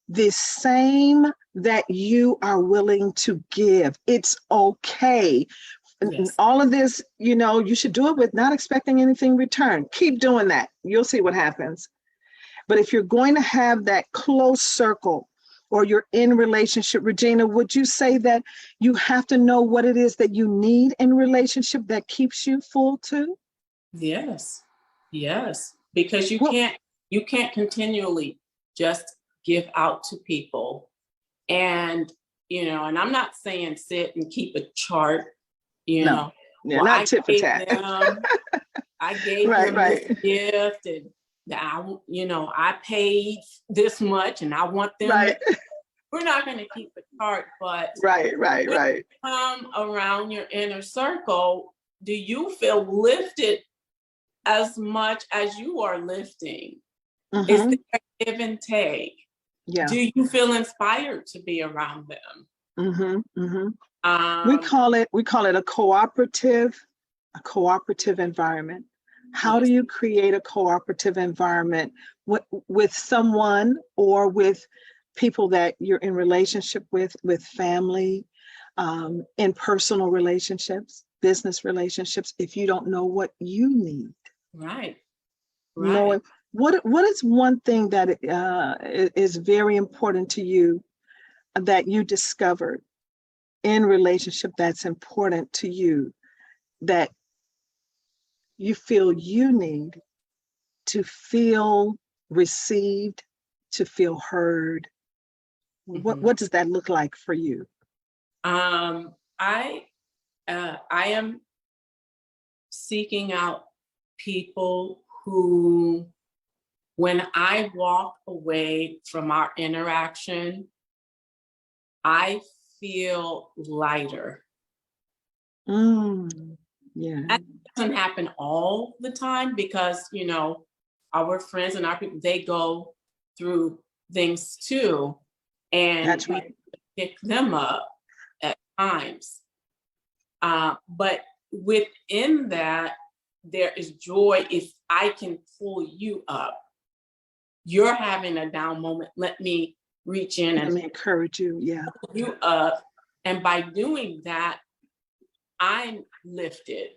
the same that you are willing to give. It's okay. Yes. All of this, you should do it with not expecting anything in return. Keep doing that. You'll see what happens. But if you're going to have that close circle, or you're in relationship, Regina, would you say that you have to know what it is that you need in relationship that keeps you full too? Yes. Because you can't continually just give out to people. And, and I'm not saying sit and keep a chart, No. Yeah, not tit for tat. I gave them this gift, and I paid this much and I want them. Right. We're not going to keep the chart, but right. When you come around your inner circle, do you feel lifted as much as you are lifting? Mm-hmm. Is there a give and take? Yeah. Do you feel inspired to be around them? Mm-hmm. Mm-hmm. We call it a cooperative environment. How do you create a cooperative environment with someone or with people that you're in relationship with family, in personal relationships, business relationships, if you don't know what you need? Right. Knowing what is one thing that is very important to you that you discovered in relationship that's important to you that you feel you need to feel received, to feel heard? What does that look like for you? I am seeking out people who, when I walk away from our interaction, I feel lighter. Yeah. That doesn't happen all the time because, you know, our friends and our people, they go through things too. And That's right. pick them up at times. But within that, there is joy if I can pull you up. You're having a down moment. Let me reach in and encourage you. Yeah. pull you up. And by doing that, I'm lifted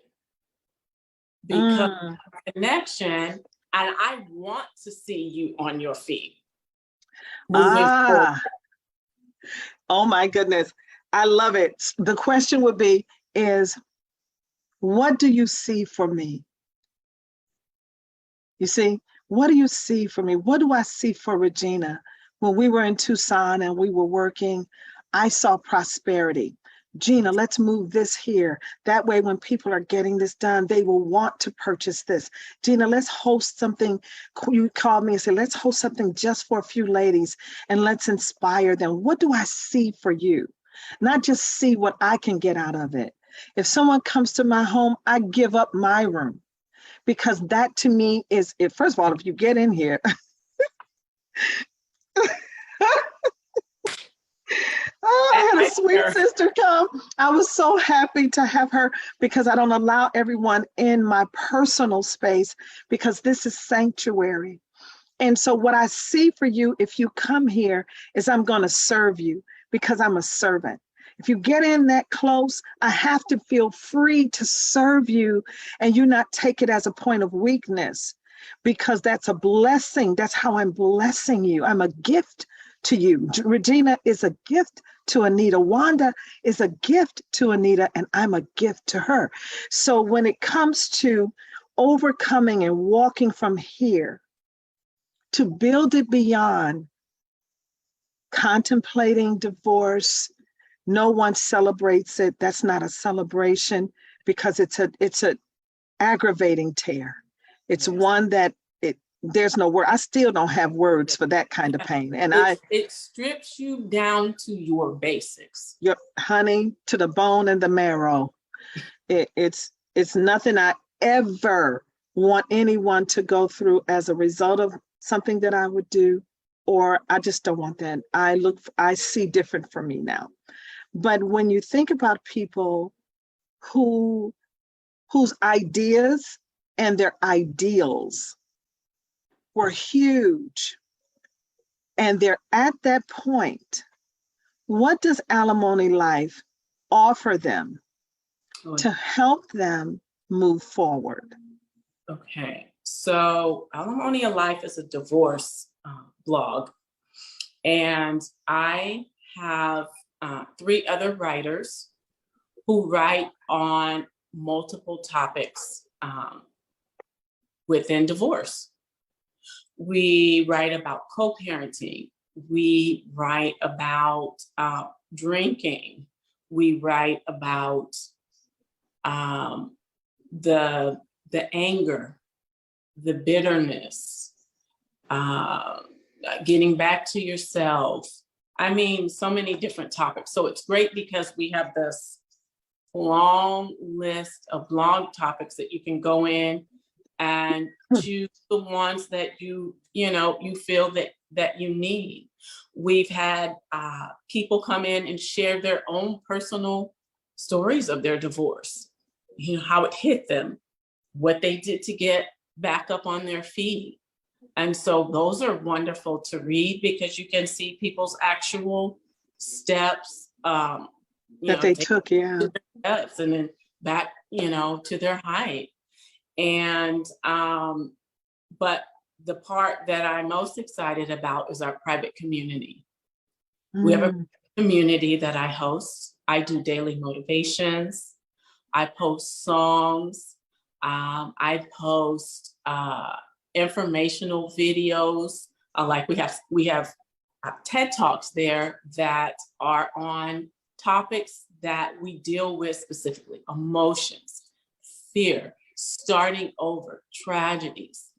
because of connection, and I want to see you on your feet. Moving forward. Oh my goodness. I love it. The question would be what do you see for me? You see, what do you see for me? What do I see for Regina? When we were in Tucson and we were working, I saw prosperity. Gina, let's move this here. That way, when people are getting this done, they will want to purchase this. Gina, let's host something. You called me and said, let's host something just for a few ladies and let's inspire them. What do I see for you? Not just see what I can get out of it. If someone comes to my home, I give up my room because that to me is it. First of all, if you get in here, oh, I had a sweet sister come. I was so happy to have her because I don't allow everyone in my personal space because this is sanctuary. And so what I see for you, if you come here, is I'm going to serve you because I'm a servant. If you get in that close, I have to feel free to serve you and you not take it as a point of weakness because that's a blessing. That's how I'm blessing you. I'm a gift to you. Regina is a gift to Anita. Wanda is a gift to Anita, and I'm a gift to her. So when it comes to overcoming and walking from here to build it beyond contemplating divorce, no one celebrates it. That's not a celebration because it's a aggravating tear. It's one that there's no word. I still don't have words for that kind of pain. And it strips you down to your basics. Your honey, to the bone and the marrow. It's nothing I ever want anyone to go through as a result of something that I would do, or I just don't want that. I see different for me now. But when you think about people whose ideas and their ideals were huge, and they're at that point, what does Alimonia Life offer them to help them move forward? Okay, so Alimonia Life is a divorce blog, and I have 3 other writers who write on multiple topics within divorce. We write about co-parenting. We write about drinking. We write about the anger, the bitterness, getting back to yourself. I mean, so many different topics. So it's great because we have this long list of blog topics that you can go in and choose the ones that you feel that you need. We've had people come in and share their own personal stories of their divorce, how it hit them, what they did to get back up on their feet. And so those are wonderful to read because you can see people's actual steps, that they took, yeah. Steps and then back, to their height. And, but the part that I'm most excited about is our private community. We have a community that I host. I do daily motivations. I post songs. I post informational videos. Like we have TED Talks there that are on topics that we deal with specifically: emotions, fear, starting over, tragedies.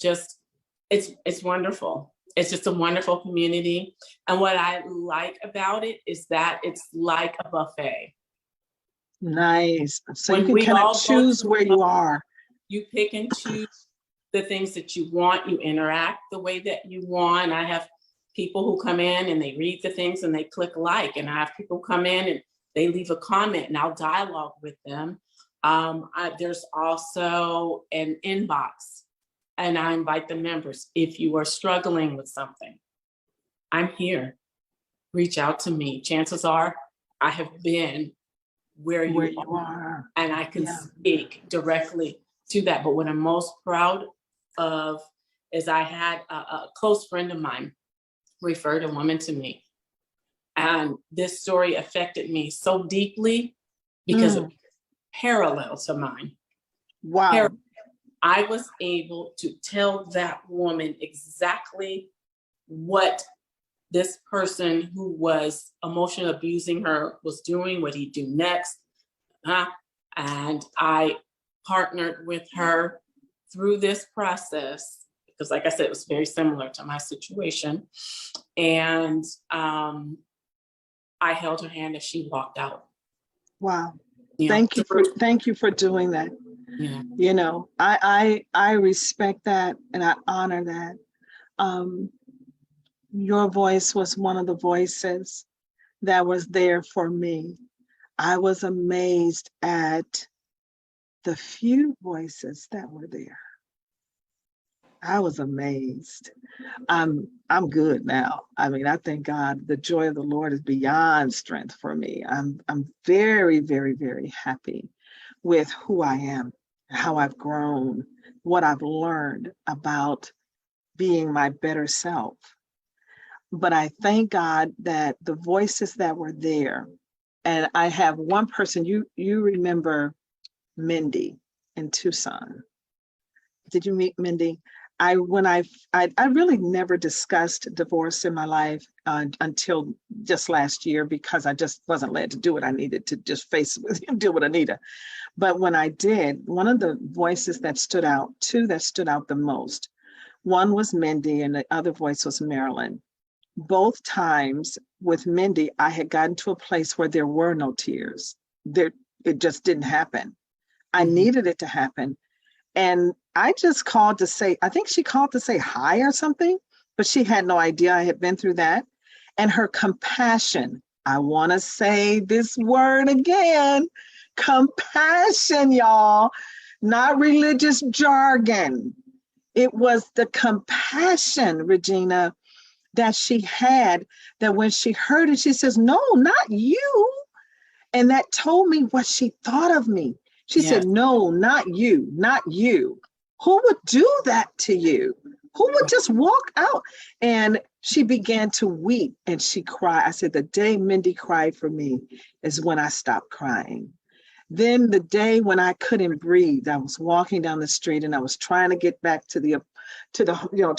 Just it's wonderful. It's just a wonderful community. And what I like about it is that it's like a buffet. Nice. So when you can kind of choose where you are. You pick and choose the things that you want. You interact the way that you want. I have people who come in and they read the things and they click like. And I have people come in and they leave a comment and I'll dialogue with them. There's also an inbox. And I invite the members, if you are struggling with something, I'm here. Reach out to me. Chances are I have been where you are, and I can speak directly to that. But what I'm most proud of is I had a close friend of mine referred a woman to me. And this story affected me so deeply because it was parallel to mine. Wow. I was able to tell that woman exactly what this person who was emotionally abusing her was doing, what he'd do next. And I partnered with her through this process because, like I said, it was very similar to my situation. And I held her hand as she walked out. Wow. Thank you for doing that. Yeah. I respect that and I honor that. Your voice was one of the voices that was there for me. I was amazed at the few voices that were there. I was amazed. I'm good now. I mean, I thank God the joy of the Lord is beyond strength for me. I'm very, very, very happy with who I am, how I've grown, what I've learned about being my better self. But I thank God that the voices that were there, and I have one person, you remember Mindy in Tucson. Did you meet Mindy? I really never discussed divorce in my life until just last year because I just wasn't led to do it. I needed to just face it and deal with Anita. But when I did, one of the voices that stood out, two that stood out the most, one was Mindy and the other voice was Marilyn. Both times with Mindy, I had gotten to a place where there were no tears. It just didn't happen. I needed it to happen. And I just called to say, I think she called to say hi or something, but she had no idea I had been through that. And her compassion, I want to say this word again, compassion, y'all, not religious jargon. It was the compassion, Regina, that she had, that when she heard it, she says, no, not you. And that told me what she thought of me. She said, no, not you, not you. Who would do that to you? Who would just walk out? And she began to weep and she cried. I said, the day Mindy cried for me is when I stopped crying. Then the day when I couldn't breathe, I was walking down the street and I was trying to get back to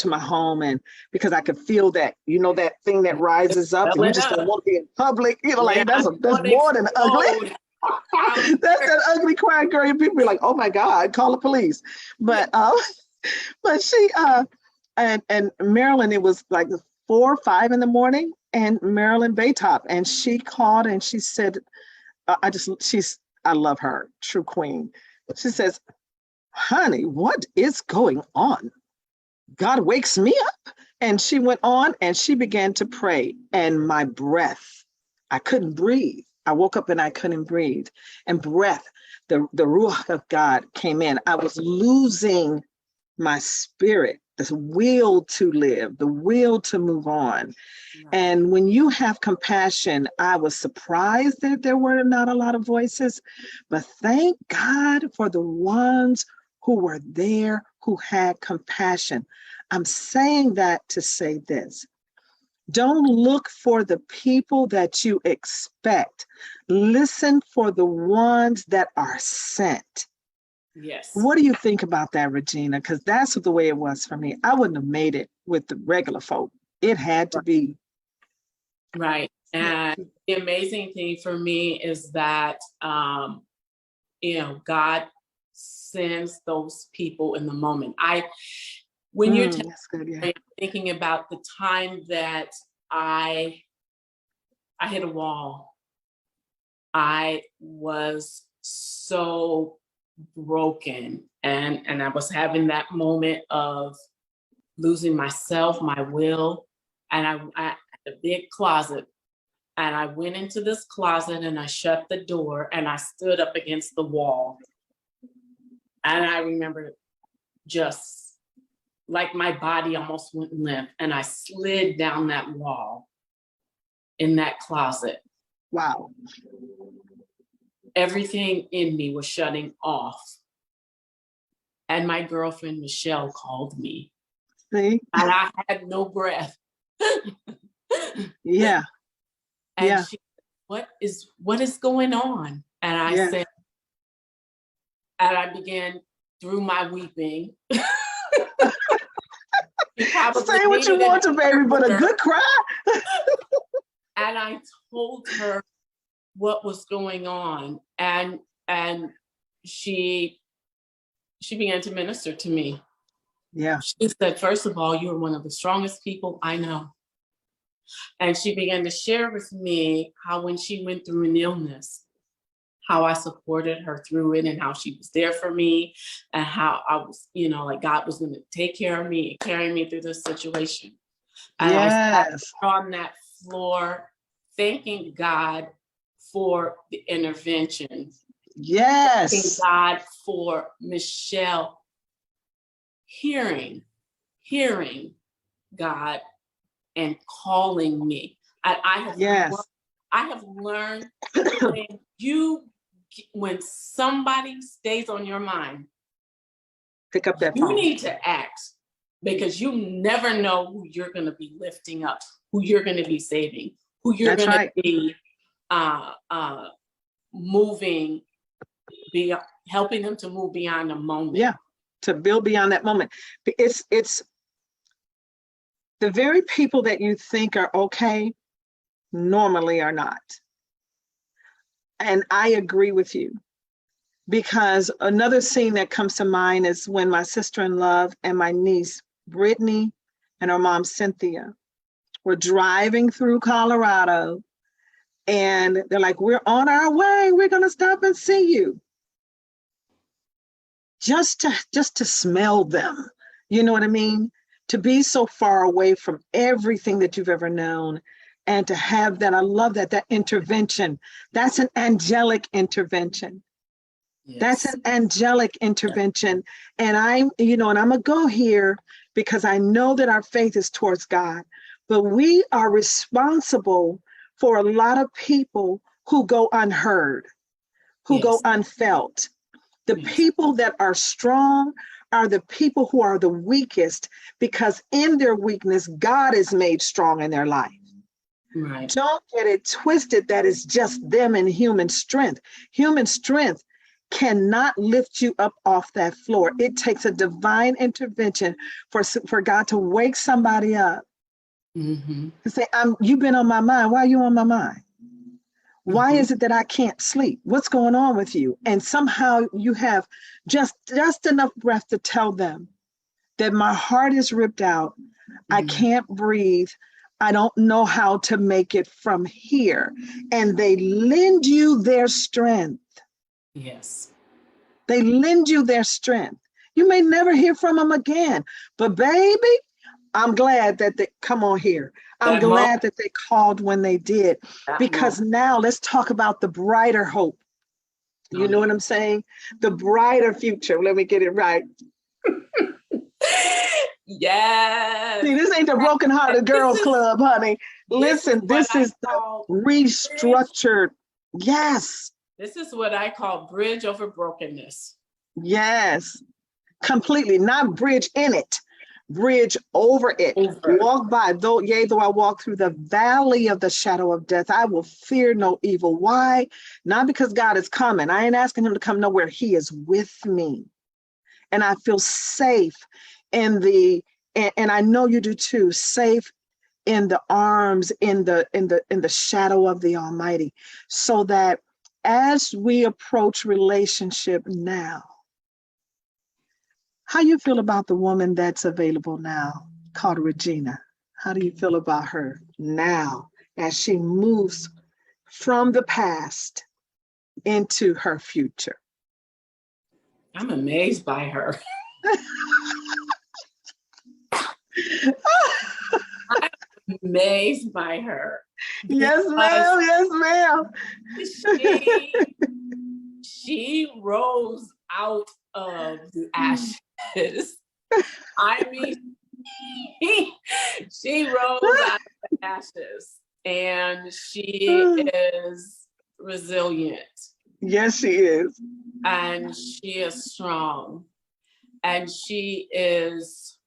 my home, and because I could feel that, that thing that rises up and you just don't want to be in public, that's more than ugly. That's that ugly crying girl. People be like, oh my God, call the police. But she and Marilyn, it was like 4 or 5 in the morning, and Marilyn Baytop, and she called and she said, I love her, true queen. She says, honey, what is going on? God wakes me up. And she went on and she began to pray, and my breath, I couldn't breathe. I woke up and I couldn't breathe. And breath, the Ruach of God came in. I was losing my spirit, this will to live, the will to move on. Right. And when you have compassion, I was surprised that there were not a lot of voices, but thank God for the ones who were there, who had compassion. I'm saying that to say this. Don't look for the people that you expect. Listen for the ones that are sent. Yes. What do you think about that, Regina? Because that's the way it was for me. I wouldn't have made it with the regular folk. It had to be. Right. And the amazing thing for me is that, God sends those people in the moment. When you're That's good, yeah. thinking about the time that I hit a wall, I was so broken, and I was having that moment of losing myself, my will, and I had a big closet, and I went into this closet and I shut the door and I stood up against the wall, and I remember just like my body almost went limp, and I slid down that wall in that closet. Wow. Everything in me was shutting off. And my girlfriend, Michelle, called me. See? And I had no breath. Yeah. And yeah. she said, what is going on? And I Yeah. said, and I began through my weeping. Say what you want to, baby, but a good cry. And I told her what was going on, and she began to minister to me. Yeah. She said, first of all, you are one of the strongest people I know. And she began to share with me how when she went through an illness, how I supported her through it, and how she was there for me, and how I was, like God was going to take care of me, carry me through this situation. And I was on that floor thanking God for the intervention. Yes. Thanking God for Michelle hearing God and calling me. And I have learned when somebody stays on your mind, pick up that you phone. need to act, because you never know who you're going to be lifting up, who you're going to be saving, who you're going to be moving, helping them to move beyond the moment. Yeah, to build beyond that moment. It's the very people that you think are okay normally are not. And I agree with you, because another scene that comes to mind is when my sister-in-law and my niece Brittany and her mom Cynthia were driving through Colorado, and they're like, we're on our way, we're going to stop and see you. Just to smell them, you know what I mean? To be so far away from everything that you've ever known, and to have that, I love that intervention. That's an angelic intervention. Yes. That's an angelic intervention. And I'm gonna go here because I know that our faith is towards God, but we are responsible for a lot of people who go unheard, who go unfelt. The people that are strong are the people who are the weakest, because in their weakness, God is made strong in their life. Right. Don't get it twisted that it's just them and human strength. Human strength cannot lift you up off that floor. It takes a divine intervention for God to wake somebody up. Mm-hmm. And say, you've been on my mind. Why are you on my mind? Why is it that I can't sleep? What's going on with you? And somehow you have just enough breath to tell them that my heart is ripped out. I can't breathe. I don't know how to make it from here. And they lend you their strength. Yes. They lend you their strength. You may never hear from them again, but baby, I'm glad that come on here. I'm That moment, glad that they called when they did, that because moment. now let's talk about the brighter hope. Oh You know yeah. what I'm saying? The brighter future. Let me get it right. Yes. See, this ain't the brokenhearted This girls is club, honey. this is Listen, what this I is the call bridge. restructured. Yes, This is what I call bridge over brokenness. yes, completely. Not bridge in it, bridge over it. Over. Walk by, though, yea, though I walk through the valley of the shadow of death, I will fear no evil. Why? Not because God is coming. I ain't asking him to come nowhere. He is with me. And I feel safe in and I know you do too, safe in the arms, in the shadow of the Almighty, so that as we approach relationship now, how you feel about the woman that's available now called Regina? How do you feel about her now as she moves from the past into her future? I'm amazed by her. I'm amazed by her Yes, because ma'am. Yes, ma'am. she she rose out of the ashes. I mean, she rose out of the ashes, and she is resilient, Yes, she is. and she is strong, and she is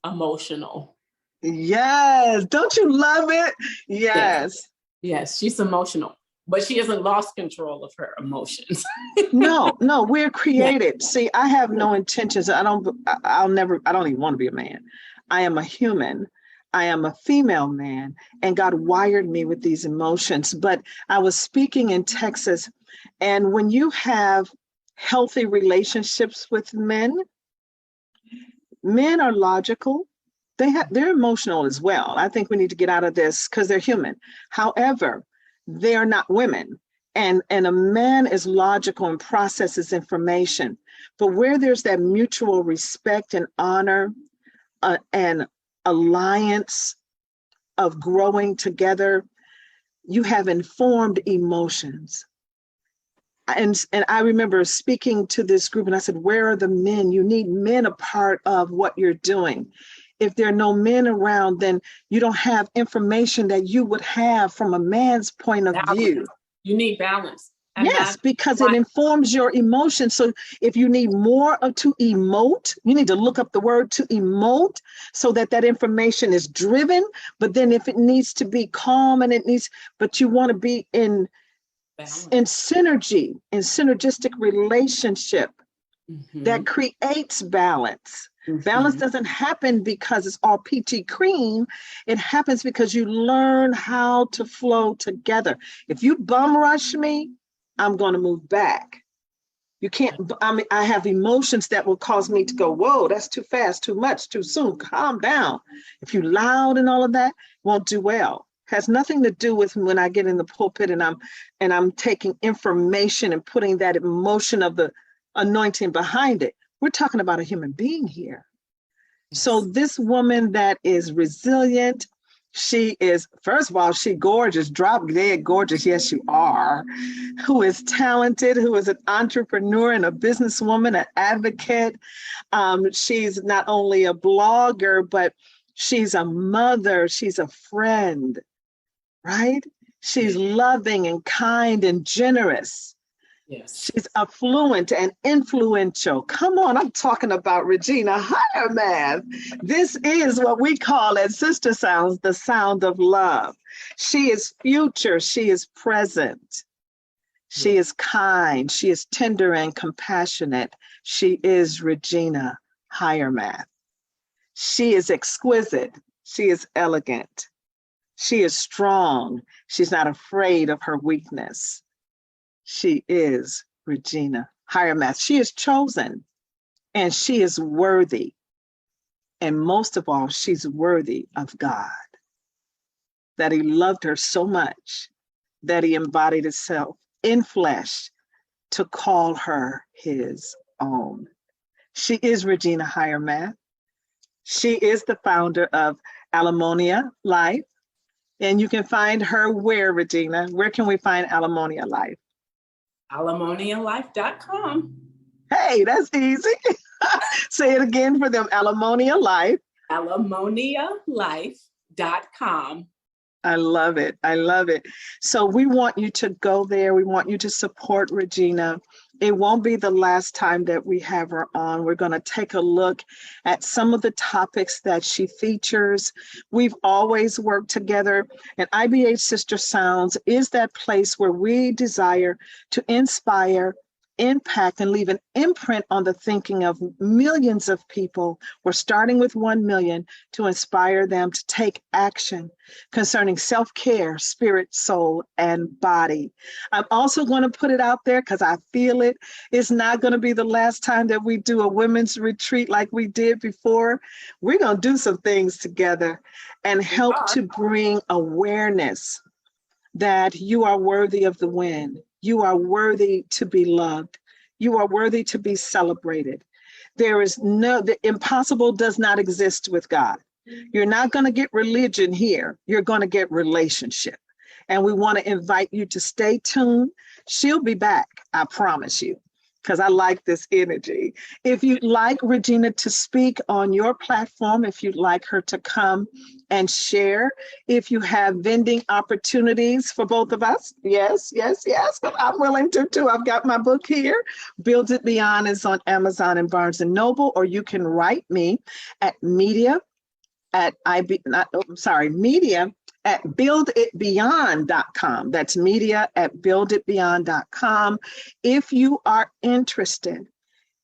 emotional. Yes. Don't you love it? Yes, Yes. yes, she's emotional, but she hasn't lost control of her emotions. No, no, we're Yeah. created. See, I have no intentions. I'll never, I don't even want to be a man. I am a human. I am a female man, and God wired me with these emotions. But I was speaking in Texas, and when you have healthy relationships with men, men are logical. They're emotional as well. I think we need to get out of this because they're human. However, they are not women. And a man is logical and processes information. But where there's that mutual respect and honor, and alliance of growing together, you have informed emotions. And I remember speaking to this group and I said, where are the men? You need men a part of what you're doing. If there are no men around, then you don't have information that you would have from a man's point of view. Balance. You need balance. And Yes, that's because it why informs your emotions. So if you need more of to emote, you need to look up the word to emote so that that information is driven. But then if it needs to be calm and but you want to be in balance. synergy, in synergistic relationship Mm-hmm. that creates balance. Balance Mm-hmm. doesn't happen because it's all peachy cream. It happens because you learn how to flow together. If you bum rush me, I'm going to move back. You can't, I mean, I have emotions that will cause me to go, whoa, that's too fast, too much, too soon. Calm down. If you loud and all of that, won't do well. Has nothing to do with when I get in the pulpit and I'm taking information and putting that emotion of the anointing behind it. We're talking about a human being here. So Yes. this woman that is resilient, she is, first of all, she gorgeous, drop dead gorgeous. Yes, you are. Who is talented, who is an entrepreneur and a businesswoman, an advocate. She's not only a blogger, but she's a mother, she's a friend, right? She's Yes. loving and kind and generous. Yes. She's affluent and influential. Come on, I'm talking about Regina Hiremath. This is what we call at Sister Sounds the sound of love. She is future, she is present. She Yes. is kind, she is tender and compassionate. She is Regina Hiremath. She is exquisite, she is elegant, she is strong, she's not afraid of her weakness. She is Regina Hiremath. She is chosen and she is worthy. And most of all, she's worthy of God, that he loved her so much that he embodied himself in flesh to call her his own. She is Regina Hiremath. She is the founder of Alimonia Life. And you can find her where, Regina? Where can we find Alimonia Life? alimonialife.com. Hey, that's easy. Say it again for them. Alimonia Life. alimonialife.com. I love it. I love it. So we want you to go there. We want you to support Regina. It won't be the last time that we have her on. We're going to take a look at some of the topics that she features. We've always worked together, and IBH Sister Sounds is that place where we desire to inspire, impact, and leave an imprint on the thinking of millions of people. We're starting with 1 million to inspire them to take action concerning self-care, spirit, soul, and body. I'm also going to put it out there because I feel it. It's not going to be the last time that we do a women's retreat like we did before. We're going to do some things together and help to bring awareness that you are worthy of the win. You are worthy to be loved. You are worthy to be celebrated. The impossible does not exist with God. You're not going to get religion here. You're going to get relationship. And we want to invite you to stay tuned. She'll be back, I promise you, because I like this energy. If you'd like Regina to speak on your platform, if you'd like her to come and share, if you have vending opportunities for both of us, yes, I'm willing to too. I've got my book here. Build It Beyond is on Amazon and Barnes & Noble, or you can write me at media at builditbeyond.com. That's media at builditbeyond.com. If you are interested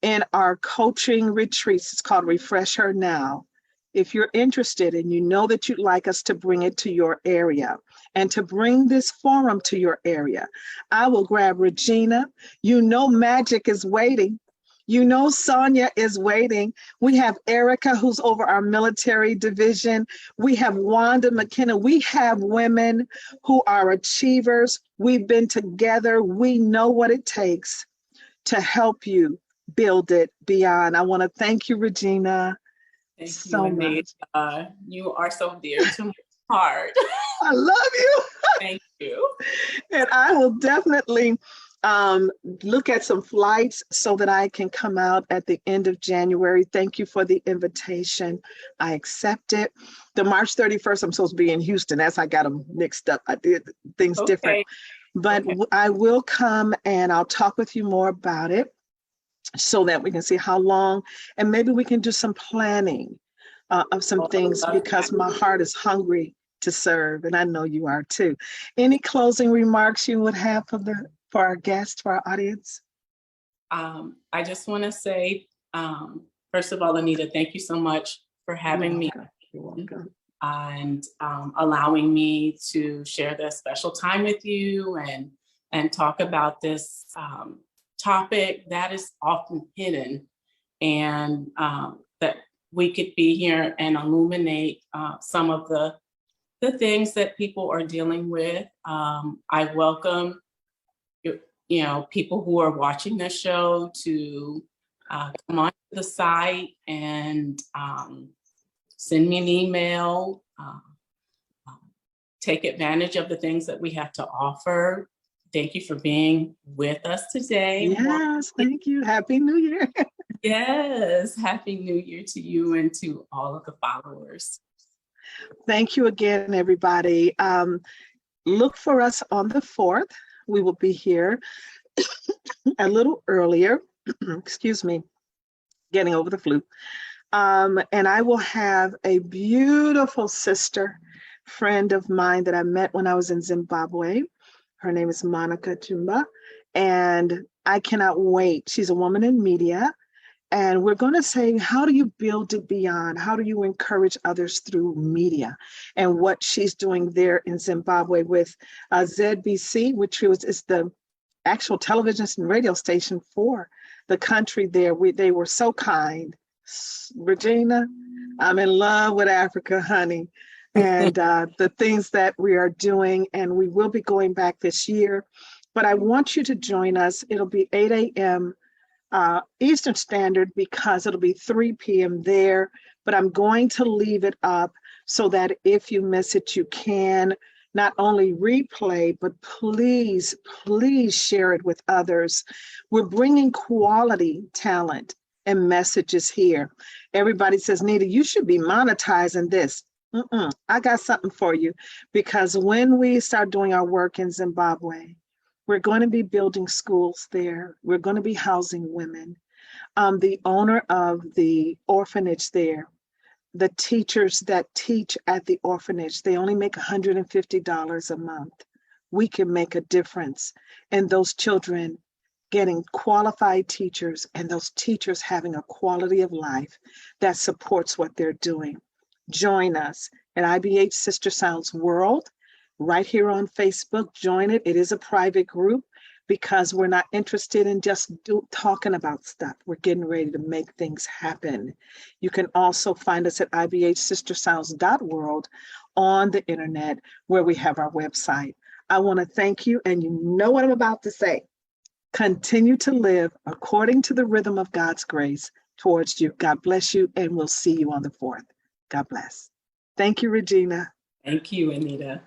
in our coaching retreats, it's called Refresh Her Now. If you're interested and you know that you'd like us to bring it to your area and to bring this forum to your area, I will grab Regina. You know Magic is waiting. You know Sonia is waiting. We have Erica, who's over our military division. We have Wanda McKenna. We have women who are achievers. We've been together. We know what it takes to help you build it beyond. I want to thank you, Regina. Thank so you, much. Anita. You are so dear to my heart. I love you. Thank you. And I will definitely look at some flights so that I can come out at the end of January. Thank you for the invitation. I accept it. The March 31st, I'm supposed to be in Houston. That's I got them mixed up. I did things different. But I will come and I'll talk with you more about it so that we can see how long, and maybe we can do some planning of some things, because my heart is hungry to serve, and I know you are too. Any closing remarks you would have for our guests, for our audience? I just want to say, first of all, Anita, thank you so much for having me. You're welcome. And allowing me to share this special time with you and talk about this topic that is often hidden, and that we could be here and illuminate some of the things that people are dealing with. I welcome people who are watching this show to come on to the site and send me an email, take advantage of the things that we have to offer. Thank you for being with us today. Yes, thank you. Happy New Year. Yes, Happy New Year to you and to all of the followers. Thank you again, everybody. Look for us on the 4th. We will be here a little earlier. Excuse me, getting over the flu. And I will have a beautiful sister friend of mine that I met when I was in Zimbabwe. Her name is Monica Jumba, and I cannot wait. She's a woman in media, and we're going to say, how do you build it beyond? How do you encourage others through media? And what she's doing there in Zimbabwe with ZBC, which is the actual television and radio station for the country there. They were so kind. Regina, I'm in love with Africa, honey. And the things that we are doing, and we will be going back this year. But I want you to join us. It'll be 8 a.m. Eastern Standard, because it'll be 3 p.m. there. But I'm going to leave it up so that if you miss it, you can not only replay, but please, please share it with others. We're bringing quality talent and messages here. Everybody says, Nita, you should be monetizing this. I got something for you, because when we start doing our work in Zimbabwe, we're going to be building schools there. We're going to be housing women. The owner of the orphanage there, the teachers that teach at the orphanage, they only make $150 a month. We can make a difference in those children getting qualified teachers, and those teachers having a quality of life that supports what they're doing. Join us at IBH Sister Sounds World right here on Facebook. Join it. It is a private group, because we're not interested in just talking about stuff. We're getting ready to make things happen. You can also find us at ibhsistersounds.world on the internet, where we have our website. I want to thank you, and you know what I'm about to say. Continue to live according to the rhythm of God's grace towards you. God bless you, and we'll see you on the 4th. God bless. Thank you, Regina. Thank you, Anita.